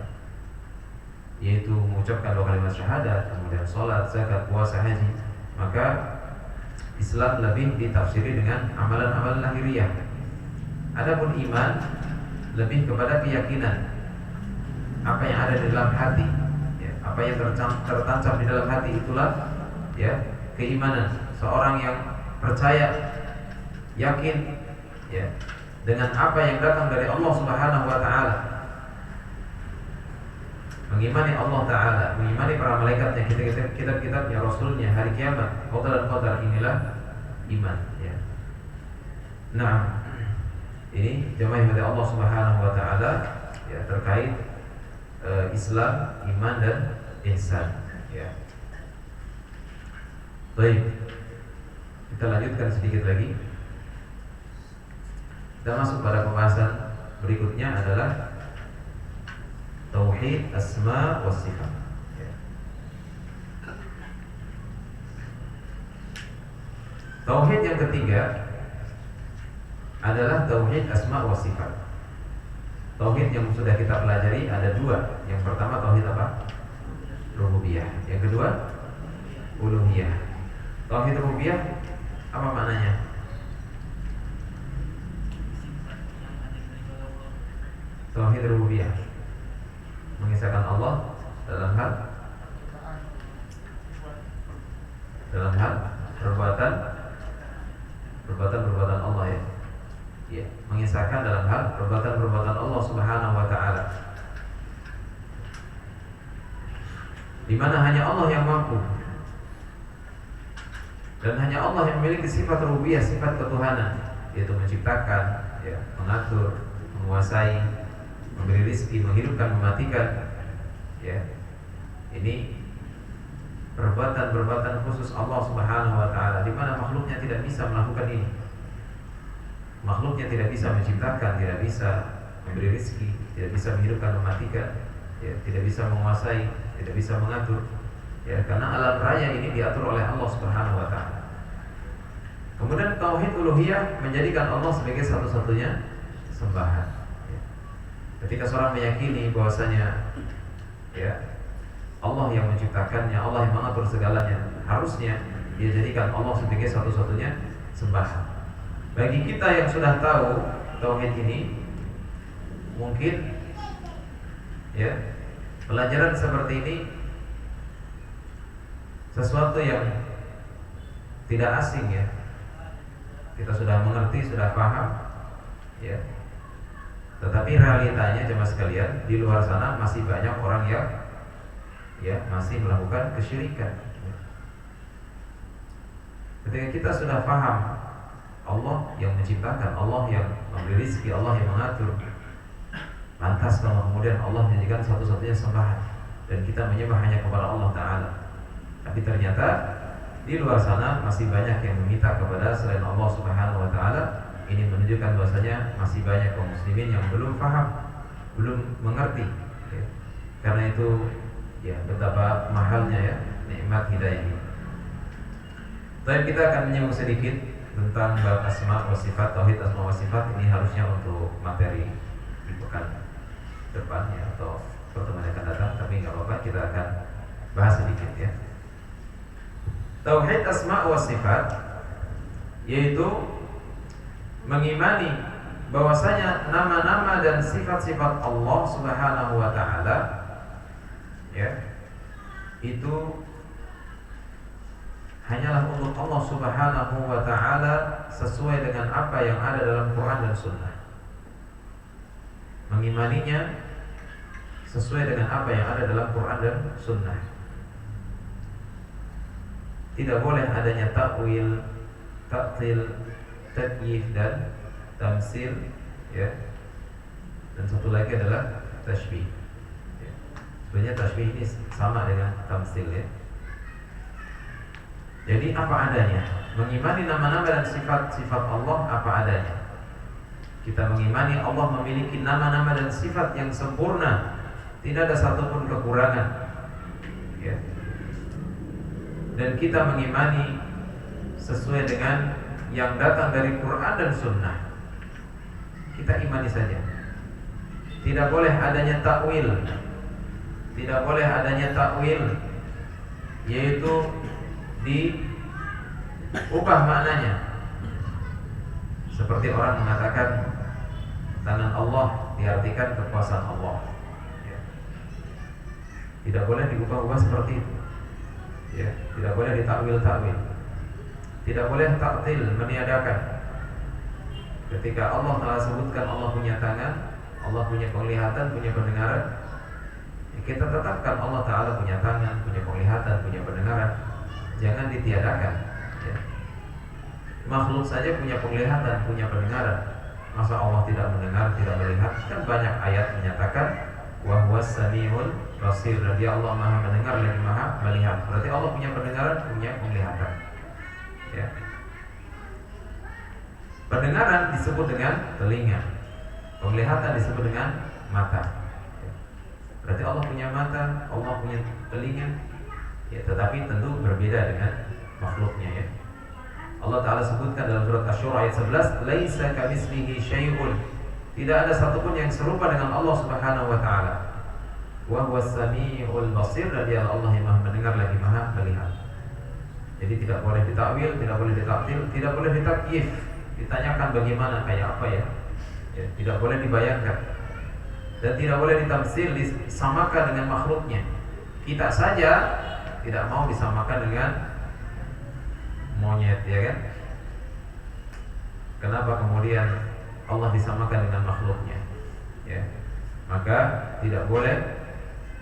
yaitu mengucapkan dua kalimat syahadat, kemudian sholat, zakat, puasa, haji, maka Islam lebih ditafsiri dengan amalan-amalan lahiriah. Adapun iman lebih kepada keyakinan, apa yang ada di dalam hati, ya, apa yang tertancap di dalam hati, itulah ya keimanan. Seorang yang percaya, yakin, ya, dengan apa yang datang dari Allah Subhanahu wa taala, mengimani Allah taala, mengimani para malaikatnya, kitab-kitabnya, rasulnya, hari kiamat, qadar dan qadar, inilah iman, ya. Nah, ini jemaah yang Allah Subhanahu wa taala, ya, terkait Islam, iman dan ihsan, ya. Baik, kita lanjutkan sedikit lagi. Kita masuk pada pembahasan berikutnya adalah tauhid asma wa sifat. Ya. Tauhid yang ketiga adalah tauhid asma wa sifat. Tauhid yang sudah kita pelajari ada dua. Yang pertama tauhid apa? Rububiyah. Yang kedua uluhiyah. Tauhid rububiyah apa maknanya? Tauhid rububiyah mengisahkan Allah dalam hal perbuatan Allah, ya. Ya, mengisahkan dalam hal perbuatan Allah Subhanahu wa taala, di mana hanya Allah yang mampu dan hanya Allah yang memiliki sifat rububiyah, sifat ketuhanan, yaitu menciptakan, ya, mengatur, menguasai, memberi rizki, menghidupkan, mematikan, ya. Ini perbuatan khusus Allah Subhanahu wa taala, di mana makhluknya tidak bisa melakukan ini. Makhluknya tidak bisa menciptakan, tidak bisa memberi rizki, tidak bisa menghidupkan, mematikan, ya, tidak bisa menguasai, tidak bisa mengatur, ya, karena alam raya ini diatur oleh Allah Subhanahu wa taala. Kemudian tauhid uluhiyah menjadikan Allah sebagai satu-satunya sembahan. Ketika seorang meyakini bahwasanya, ya, Allah yang menciptakannya, Allah yang mengatur segalanya, harusnya dia jadikan Allah sebagai satu-satunya sembahan. Bagi kita yang sudah tahu tauhid ini, mungkin, ya, pelajaran seperti ini sesuatu yang tidak asing, ya. Kita sudah mengerti, sudah paham, ya. Tetapi realitanya jemaah sekalian, di luar sana masih banyak orang yang, ya, masih melakukan kesyirikan. Ketika kita sudah paham Allah yang menciptakan, Allah yang memberi rezeki, Allah yang mengatur, lantas kalau kemudian Allah menjadikan satu-satunya sembahan dan kita menyembah hanya kepada Allah Ta'ala, tapi ternyata di luar sana masih banyak yang meminta kepada selain Allah Subhanahu wa Ta'ala. Ini menunjukkan bahwasanya masih banyak kaum muslimin yang belum paham, belum mengerti, ya. Karena itu, ya, betapa mahalnya, ya, nikmat hidayah ini. Tapi kita akan menyinggung sedikit tentang bab asma wa sifat, tauhid asma wa sifat. Ini harusnya untuk materi di pekan depan, ya, atau pertemuan yang akan datang. Tapi nggak apa-apa, kita akan bahas sedikit, ya. Tauhid asma wa sifat yaitu mengimani bahwasanya nama-nama dan sifat-sifat Allah Subhanahu wa taala, ya, itu hanyalah untuk Allah Subhanahu wa taala sesuai dengan apa yang ada dalam Quran dan Sunnah. Mengimaninya sesuai dengan apa yang ada dalam Quran dan Sunnah. Tidak boleh adanya takwil, ta'til, takyif dan tamsil, ya. Dan satu lagi adalah tashbih, ya. Sebenarnya tashbih ini sama dengan tamsil, ya. Jadi apa adanya, mengimani nama-nama dan sifat-sifat Allah apa adanya. Kita mengimani Allah memiliki nama-nama dan sifat yang sempurna, tidak ada satupun kekurangan, ya. Dan kita mengimani sesuai dengan yang datang dari Quran dan Sunnah. Kita imani saja. Tidak boleh adanya takwil. Tidak boleh adanya takwil, yaitu diubah maknanya. Seperti orang mengatakan tangan Allah diartikan kekuasaan Allah, ya. Tidak boleh diubah-ubah seperti itu, ya. Tidak boleh ditakwil-takwil. Tidak boleh taktil, meniadakan. Ketika Allah telah sebutkan Allah punya tangan, Allah punya penglihatan, punya pendengaran, ya kita tetapkan Allah Ta'ala punya tangan, punya penglihatan, punya pendengaran. Jangan ditiadakan, ya. Makhluk saja punya penglihatan, punya pendengaran. Masa Allah tidak mendengar, tidak melihat? Kan banyak ayat menyatakan wa huwas samiul basir. Dia Allah Maha mendengar lagi Maha melihat. Berarti Allah punya pendengaran, punya penglihatan, ya. Pendengaran disebut dengan telinga, penglihatan disebut dengan mata, ya. Berarti Allah punya mata, Allah punya telinga, ya. Tetapi tentu berbeda dengan makhluknya, ya. Allah Ta'ala sebutkan dalam surat Asy-Syura ayat 11, laisa kamitslihi syai'un. Tidak ada satupun yang serupa dengan Allah Subhanahu wa taala. Wa huwas samiul basir. Dan dia Allah yang Maha mendengar lagi Maha melihat. Jadi tidak boleh ditakwil, tidak boleh ditaktil, tidak boleh ditakyif. Ditanyakan bagaimana, kayak apa, ya. Ya, tidak boleh dibayangkan. Dan tidak boleh ditamsil, disamakan dengan makhluknya. Kita saja tidak mau disamakan dengan monyet, ya kan? Kenapa kemudian Allah disamakan dengan makhluknya, ya? Maka tidak boleh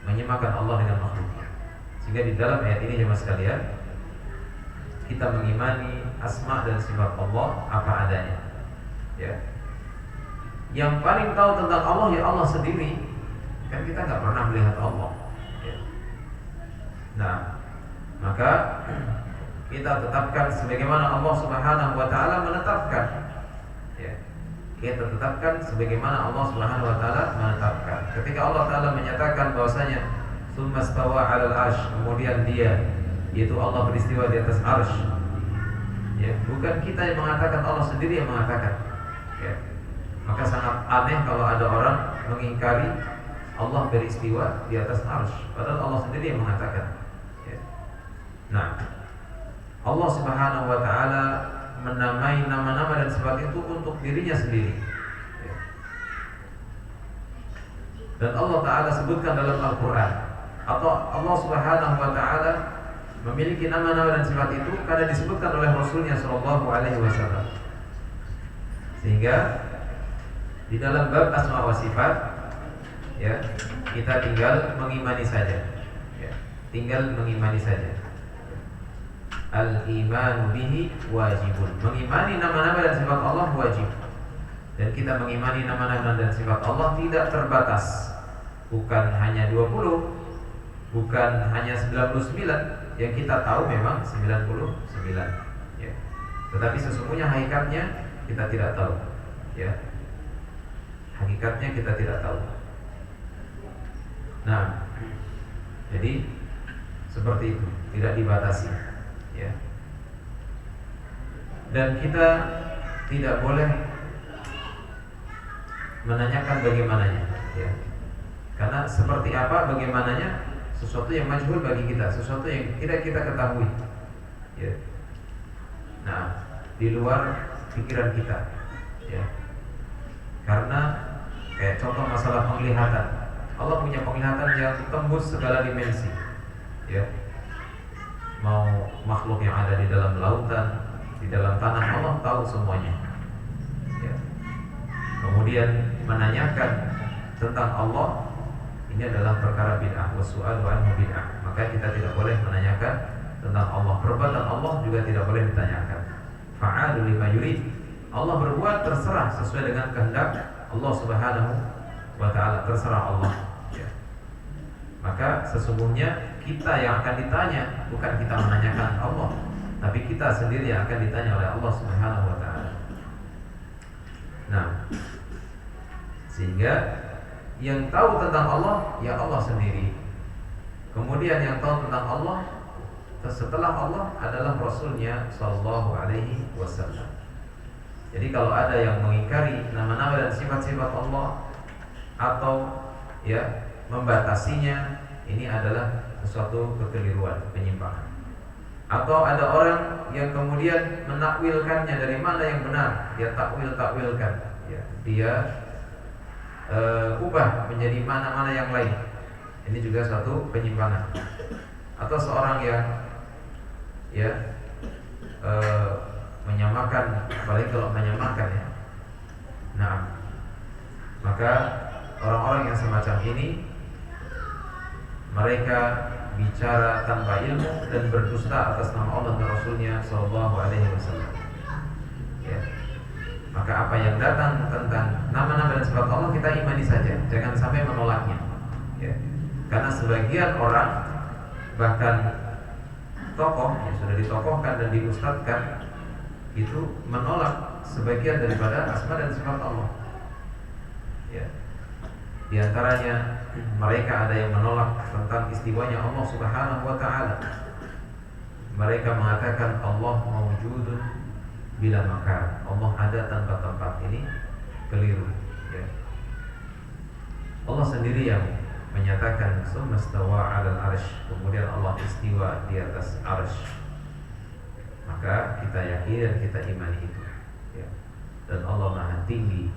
menyamakan Allah dengan makhluknya. Sehingga di dalam ayat ini jemaah sekalian, kita mengimani asma dan sifat Allah apa adanya, ya. Yang paling tahu tentang Allah ya Allah sendiri. Kan kita nggak pernah melihat Allah, ya. Nah, maka kita tetapkan sebagaimana Allah Subhanahu wa taala menetapkan, ya. Kita tetapkan sebagaimana Allah Subhanahu wa taala menetapkan. Ketika Allah Taala menyatakan bahwasanya tsumma stawa 'alal 'arsy, kemudian dia, yaitu Allah beristiwa di atas arsy, ya. Bukan kita yang mengatakan, Allah sendiri yang mengatakan, ya. Maka sangat aneh kalau ada orang mengingkari Allah beristiwa di atas arsy, padahal Allah sendiri yang mengatakan, ya. Nah, Allah Subhanahu wa taala menamai nama-nama dan sifat itu untuk dirinya sendiri, ya. Dan Allah Taala sebutkan dalam Al-Qur'an, atau Allah Subhanahu wa taala memiliki nama-nama dan sifat itu karena disebutkan oleh Rasulnya Shallallahu alaihi wasallam. Sehingga di dalam bab asma wa sifat, ya, kita tinggal mengimani saja, ya. Tinggal mengimani saja. Al-imanu bihi wajibun. Mengimani nama-nama dan sifat Allah wajib. Dan kita mengimani nama-nama dan sifat Allah tidak terbatas. Bukan hanya 20, bukan hanya 99. Yang kita tahu memang 99, ya. Tetapi sesungguhnya hakikatnya kita tidak tahu, ya. Hakikatnya kita tidak tahu. Nah, jadi seperti itu, tidak dibatasi, ya. Dan kita tidak boleh menanyakan bagaimananya, ya. Karena seperti apa bagaimananya sesuatu yang majhul bagi kita, sesuatu yang tidak kita ketahui, ya. Nah, di luar pikiran kita, ya. Karena kayak contoh masalah penglihatan, Allah punya penglihatan yang tembus segala dimensi, ya. Mau makhluk yang ada di dalam lautan, di dalam tanah, Allah tahu semuanya, ya. Kemudian menanyakan tentang Allah, ini adalah perkara bid'ah, wasu'alu anhu bid'ah. Maka kita tidak boleh menanyakan tentang Allah. Perbuatan Allah juga tidak boleh ditanyakan. Fa'alu lima yurid. Allah berbuat terserah sesuai dengan kehendak Allah Subhanahu wa ta'ala, terserah Allah, ya. Maka sesungguhnya kita yang akan ditanya, bukan kita menanyakan Allah, tapi kita sendiri yang akan ditanya oleh Allah Subhanahu wa ta'ala. Nah, sehingga yang tahu tentang Allah ya Allah sendiri. Kemudian yang tahu tentang Allah setelah Allah adalah Rasulnya Sallallahu Alaihi Wasallam. Jadi kalau ada yang mengingkari nama-nama dan sifat-sifat Allah atau ya membatasinya, ini adalah sesuatu kekeliruan, penyimpangan. Atau ada orang yang kemudian menakwilkannya dari mana yang benar, dia takwilkan, ya, dia ubah menjadi mana-mana yang lain. Ini juga suatu penyimpangan. Atau seorang yang ya menyamakan, apalagi kalau menyamakan ya. Nah, maka orang-orang yang semacam ini mereka bicara tanpa ilmu dan berdusta atas nama Allah dan Rasulnya Sallallahu Alaihi Wasallam. Ya. Maka apa yang datang tentang nama-nama dan sifat Allah kita imani saja, jangan sampai menolaknya. Ya. Karena sebagian orang bahkan tokoh yang sudah ditokohkan dan diustadkan itu menolak sebagian daripada asma dan sifat Allah. Ya. Di antaranya mereka ada yang menolak tentang istiwanya Allah Subhanahu wa taala. Mereka mengatakan Allah mawjudun bila makan. Allah ada tanpa tempat. Ini keliru, ya. Allah sendiri yang menyatakan sumastawa 'alal 'arsy, kemudian Allah istiwa di atas 'arsy. Maka kita yakin dan kita imani itu, ya. Dan Allah Maha tinggi,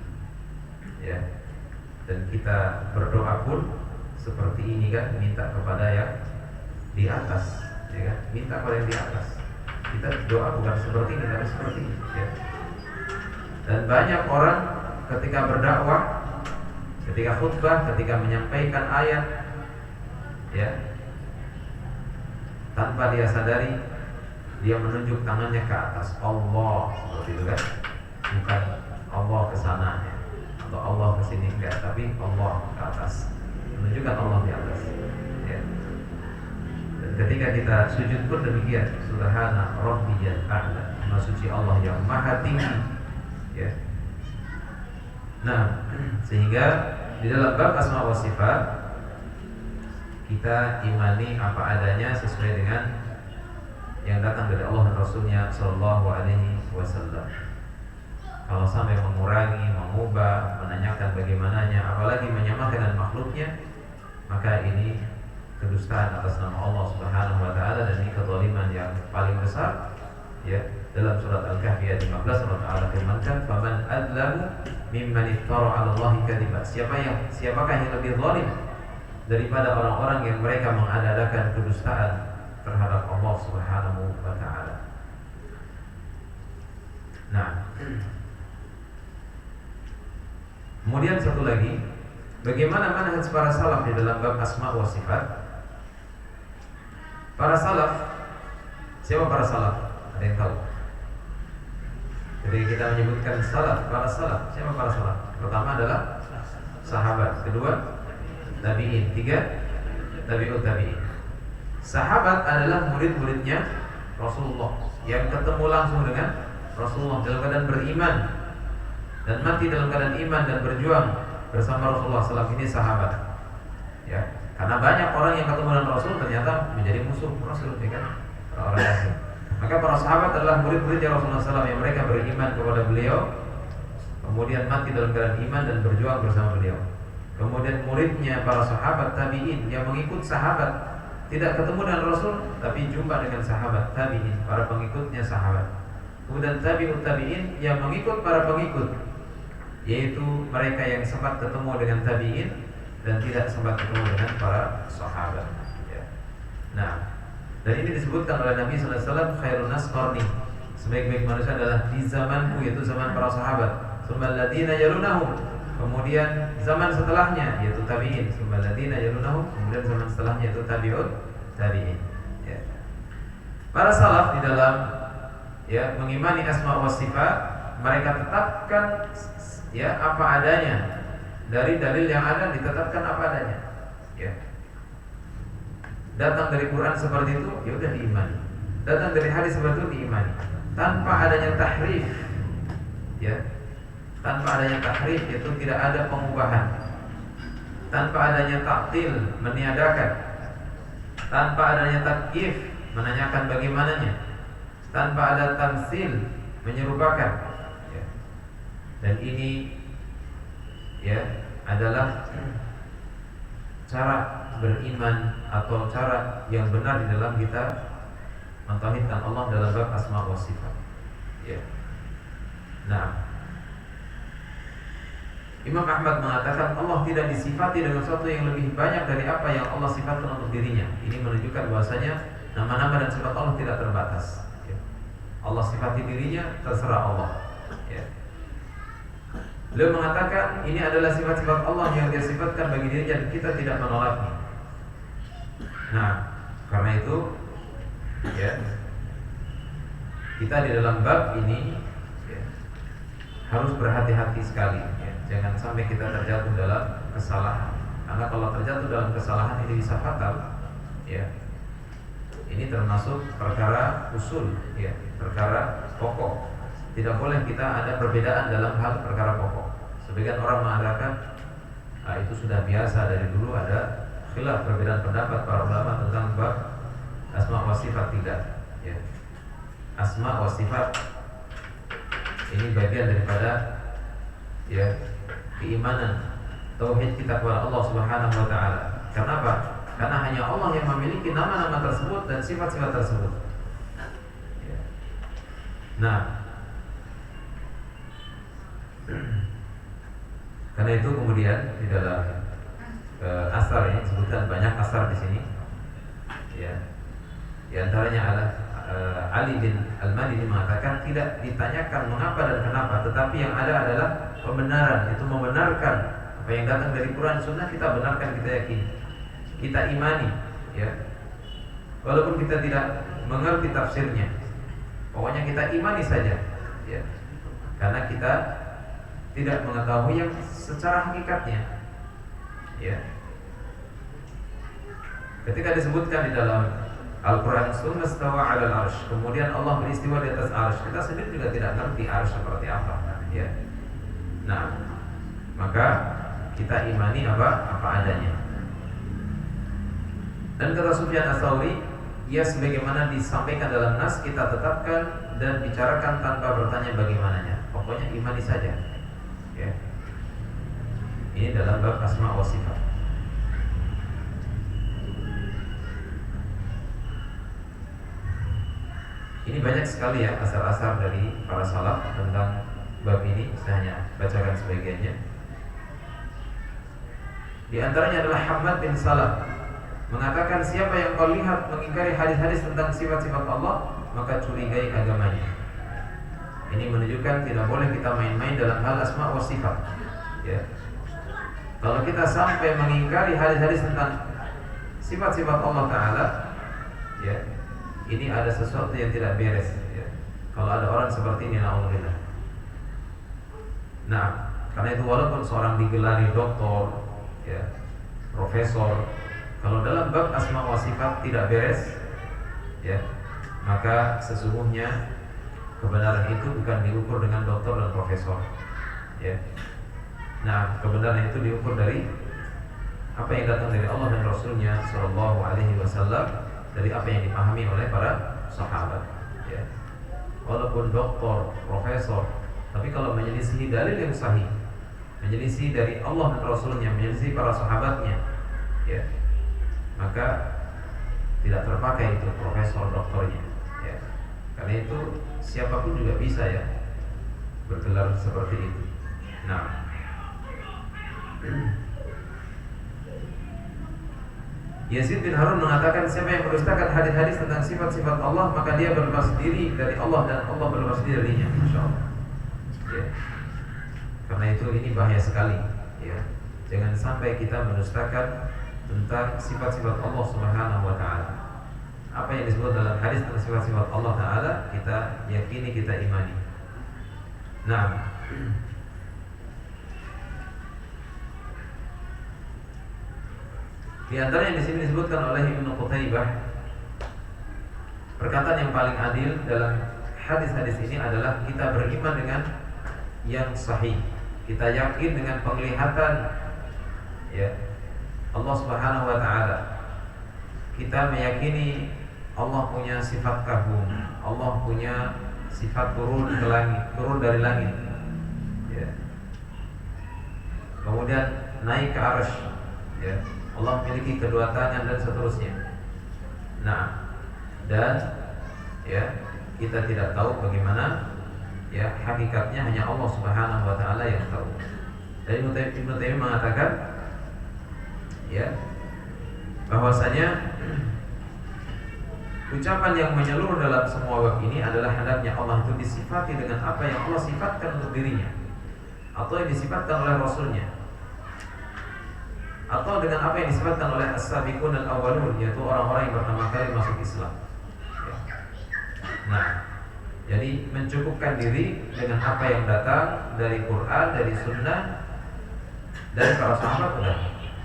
ya. Dan kita berdoa pun seperti ini kan, minta kepada yang di atas, ya kan? Minta kepada yang di atas. Kita doa bukan seperti ini, tapi seperti ini, ya. Dan banyak orang ketika berdakwah, ketika khutbah, ketika menyampaikan ayat, ya, tanpa dia sadari dia menunjuk tangannya ke atas Allah, seperti itu kan? Bukan Allah ke sana, ya, atau Allah ke sini, enggak, tapi Allah ke atas, menunjukkan Allah di atas, ya. Dan ketika kita sujud pun demikian, subhana rabbiyal a'la, maha suci Allah yang maha tinggi, ya. Nah, sehingga di dalam bab asma wa sifat kita imani apa adanya sesuai dengan yang datang dari Allah dan Rasulnya Sallallahu Alaihi Wasallam. Kalau sampai mengurangi, mengubah, menanyakan bagaimananya, apalagi menyamakan dengan makhluknya, maka ini kedustaan atas nama Allah Subhanahu wa taala, dan ini kezaliman yang paling besar, ya. Dalam surat Al-Kahfi ayat 15 Allah Ta'ala firmankan, "Faman adlamu mimman iftara 'ala Allahi kadziba." Siapakah yang lebih zalim daripada orang-orang yang mereka mengada-adakan kedustaan terhadap Allah Subhanahu wa taala. Nah, kemudian satu lagi, bagaimana manhaj para salaf di dalam bab asma wa sifat? Para salaf, siapa para salaf? Ada yang tahu? Jadi kita menyebutkan salaf, para salaf, siapa para salaf? Pertama adalah sahabat, kedua tabi'in, tiga tabi'ut tabi'in. Sahabat adalah murid-muridnya Rasulullah yang ketemu langsung dengan Rasulullah dalam keadaan beriman dan mati dalam keadaan iman dan berjuang bersama Rasulullah SAW. Ini sahabat, ya. Karena banyak orang yang ketemu dengan Rasul ternyata menjadi musuh Rasul, ya kan? Orang asing. Maka para sahabat adalah murid-muridnya Rasulullah SAW yang mereka beriman kepada beliau, kemudian mati dalam keadaan iman dan berjuang bersama beliau. Kemudian muridnya para sahabat tabi'in yang mengikut sahabat, tidak ketemu dengan Rasul tapi jumpa dengan sahabat tabi'in, para pengikutnya sahabat. Kemudian tabi'ut tabi'in yang mengikut para pengikut, yaitu mereka yang sempat ketemu dengan tabi'in dan tidak sempat ketemu dengan para sahabat, ya. Nah, dan ini disebutkan oleh Nabi sallallahu alaihi wasallam, khairun nas qarni, sebaik-baik manusia adalah di zamanku, yaitu zaman para sahabat. Tsummal ladzina yalunahum, kemudian zaman setelahnya yaitu tabi'in. Tsummal ladzina yalunahum, kemudian zaman setelahnya yaitu tabi'ut tabi'in, ya. Para salaf di dalam, ya, mengimani asma wa sifat, mereka tetapkan, ya, apa adanya. Dari dalil yang ada ditetapkan apa adanya, ya. Datang dari Quran seperti itu, ya udah diimani. Datang dari hadis seperti itu diimani, tanpa adanya tahrif, ya. tanpa adanya tahrif itu tidak ada pengubahan, tanpa adanya ta'til meniadakan, tanpa adanya takyif menanyakan bagaimananya, tanpa ada tamsil menyerupakan, ya. Dan ini ya adalah cara beriman atau cara yang benar di dalam kita mentauhidkan Allah dalam bab asma wa sifat. Ya. Nah, Imam Ahmad mengatakan Allah tidak disifati dengan sesuatu yang lebih banyak dari apa yang Allah sifatkan untuk dirinya. Ini menunjukkan bahwasanya nama-nama dan sifat Allah tidak terbatas. Ya. Allah sifati dirinya, terserah Allah. Ya. Beliau mengatakan ini adalah sifat-sifat Allah yang Dia sifatkan bagi dirinya dan kita tidak menolaknya. Nah, karena itu ya, kita di dalam bab ini ya, harus berhati-hati sekali ya. Jangan sampai kita terjatuh dalam kesalahan. Karena kalau terjatuh dalam kesalahan ini bisa fatal ya. Ini termasuk perkara usul ya, perkara pokok. Tidak boleh kita ada perbedaan dalam hal perkara pokok. Sebagian orang mengatakan itu sudah biasa dari dulu ada khilaf, perbedaan pendapat para ulama tentang bab asma wa sifat. Tidak ya. Asma wa sifat ini bagian daripada ya keimanan tauhid kita kepada Allah Subhanahu wa taala. Kenapa? Karena hanya Allah yang memiliki nama-nama tersebut dan sifat-sifat tersebut. Ya. Nah, karena itu kemudian di dalam asar ini disebutkan banyak asar di sini. Ya. Di antaranya adalah Ali bin Al-Madini mengatakan tidak ditanyakan mengapa dan kenapa, tetapi yang ada adalah pembenaran. Itu membenarkan apa yang datang dari Quran Sunnah, kita benarkan, kita yakini, kita imani. Ya. Walaupun kita tidak mengerti tafsirnya, pokoknya kita imani saja. Ya. Karena kita tidak mengetahui yang secara hakikatnya. Ya. Ketika disebutkan di dalam Al-Quran Sunnah stawa 'alal 'arsy, kemudian Allah beristiwa di atas 'arsy, kita sendiri juga tidak ngerti 'arsy seperti apa. Ya. Nah, maka kita imani apa adanya. Dan kata Sufyan Ats-Tsauri, ya sebagaimana disampaikan dalam nas kita tetapkan dan bicarakan tanpa bertanya bagaimananya. Pokoknya imani saja. Ya. Ini dalam bab asma wa sifat. Ini banyak sekali ya asar-asar dari para salaf tentang bab ini. Saya hanya bacakan sebagiannya. Di antaranya adalah Hamad bin Salam mengatakan, siapa yang kau lihat mengingkari hadis-hadis tentang sifat-sifat Allah, maka curigai agamanya. Ini menunjukkan tidak boleh kita main-main dalam hal asma wa sifat. Ya. Kalau kita sampai mengingkari hadis-hadis tentang sifat-sifat Allah Ta'ala, ya, ini ada sesuatu yang tidak beres. Ya. Kalau ada orang seperti ini, na'udzubillah. Nah, karena itu walaupun seorang digelari doktor, ya, profesor, kalau dalam bab asma wa sifat tidak beres, ya, maka sesungguhnya kebenaran itu bukan diukur dengan doktor dan profesor. Ya. Nah, kebenaran itu diukur dari apa yang datang dari Allah dan Rasulnya Shallallahu Alaihi Wasallam, dari apa yang dipahami oleh para sahabat. Ya. Walaupun doktor, profesor, tapi kalau menyelisihi dalil yang sahih, menyelisihi dari Allah dan Rasulnya, menyelisihi para sahabatnya, ya, maka tidak terpakai itu profesor doktornya. Ya. Karena itu siapapun juga bisa ya bergelar seperti itu. Nah, Yazid bin Harun mengatakan, siapa yang mendustakan hadis-hadis tentang sifat-sifat Allah, maka dia berlepas diri dari Allah dan Allah berlepas diri darinya. Masya Allah. Ya. Karena itu ini bahaya sekali. Ya. Jangan sampai kita mendustakan tentang sifat-sifat Allah Subhanahu wa Ta'ala. Apa yang disebut dalam hadis tentang sifat-sifat Allah Ta'ala, kita yakini, kita imani. Nah, di antara yang di sini disebutkan oleh Ibnu Qutaibah, perkataan yang paling adil dalam hadis-hadis ini adalah kita beriman dengan yang sahih. Kita yakin dengan penglihatan ya Allah Subhanahu wa taala. Kita meyakini Allah punya sifat kagum, Allah punya sifat turun ke langit, turun dari langit. Ya. Kemudian naik ke arsy. Ya. Allah memiliki kedua tangan dan seterusnya. Nah, dan ya kita tidak tahu bagaimana ya hakikatnya, hanya Allah Subhanahu wa taala yang tahu. Dan Ibnu Taimiyah mengatakan ya bahwasanya ucapan yang menyeluruh dalam semua bab ini adalah hendaknya Allah itu disifati dengan apa yang Allah sifatkan untuk dirinya, atau yang disifatkan oleh Rasulnya, atau dengan apa yang disifatkan oleh as-sabiqun al-awwalun, yaitu orang-orang yang pertama kali masuk Islam. Ya. Nah, jadi mencukupkan diri dengan apa yang datang dari Quran, dari Sunnah, dari para sahabat sudah.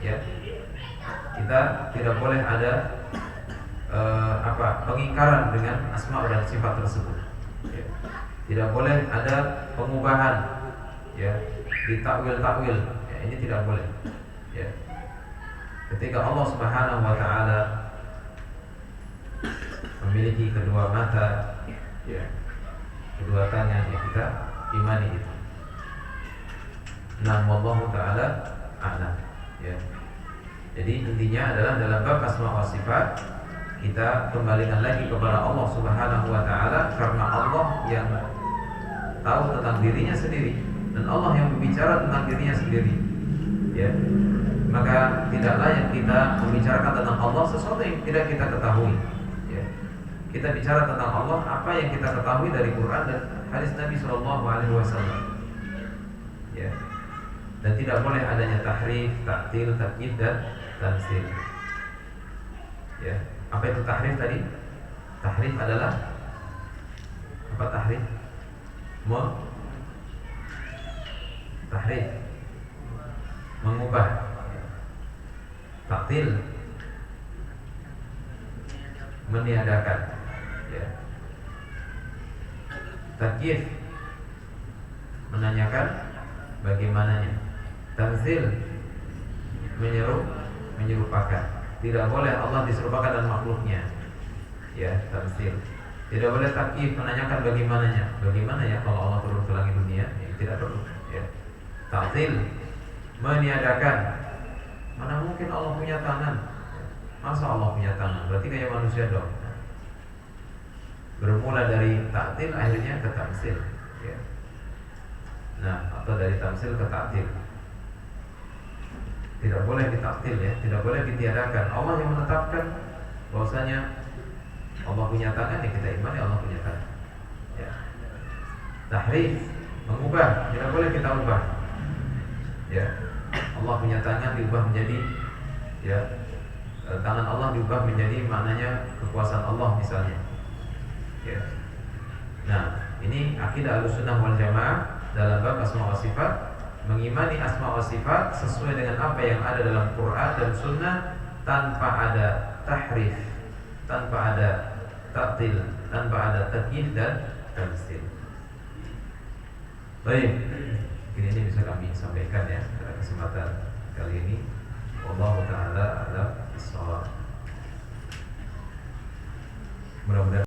Ya, kita tidak boleh ada pengingkaran dengan asma dan sifat tersebut. Ya. Tidak boleh ada pengubahan, ya, ditakwil-takwil. Ya, ini tidak boleh. Ya. Ketika Allah Subhanahu wa taala memiliki kedua mata, ya, kedua tangan, ya, kita imani itu. Nah, wallahu taala a'lam. Ya. Jadi intinya adalah dalam bab asma wa sifat kita kembalikan lagi kepada Allah Subhanahu wa taala, karena Allah yang tahu tentang dirinya sendiri dan Allah yang berbicara tentang dirinya sendiri. Ya. Maka tidak layak kita membicarakan tentang Allah sesuatu yang tidak kita ketahui. Ya. Kita bicara tentang Allah apa yang kita ketahui dari Quran dan hadis Nabi sallallahu alaihi wasallam. Ya. Dan tidak boleh adanya tahrif, ta'til, takyid dan tamtsil. Ya. Apa itu tahrif tadi? Tahrif adalah apa tahrif? Tahrif mengubah. Ta'til meniadakan. Ya. Takyif menanyakan bagaimananya. Tamtsil menyerupakan. Tidak boleh Allah diserupakan dengan makhluknya. Ya, tamtsil. Tidak boleh takyif menanyakan bagaimananya. Bagaimana ya kalau Allah turun ke langit dunia? Ya, tidak perlu. Ya. Ta'til meniadakan. Mana mungkin Allah punya tangan? Masa Allah punya tangan? Berarti kayak manusia dong. Bermula dari ta'til akhirnya ke tamtsil. Ya. Nah, atau dari tamtsil ke ta'til. Tidak boleh ditaktil, ya, tidak boleh ditiadakan. Allah yang menetapkan bahwasanya Allah punya tangan, ya kita imani Allah punya tangan. Ya. Tahrif mengubah, tidak boleh kita ubah. Ya. Allah punya tangan diubah menjadi, ya, tangan Allah diubah menjadi maknanya kekuasaan Allah misalnya. Ya. Nah, ini akidah Ahlussunnah wal Jamaah dalam bab asma wa sifat, mengimani asma wa sifat sesuai dengan apa yang ada dalam Quran dan Sunnah, tanpa ada tahrif, tanpa ada ta'til, tanpa ada takyif dan tamtsil. Baik, ini bisa kami sampaikan ya pada kesempatan kali ini. Wallahu ta'ala a'lam bishawab. Mudah-mudahan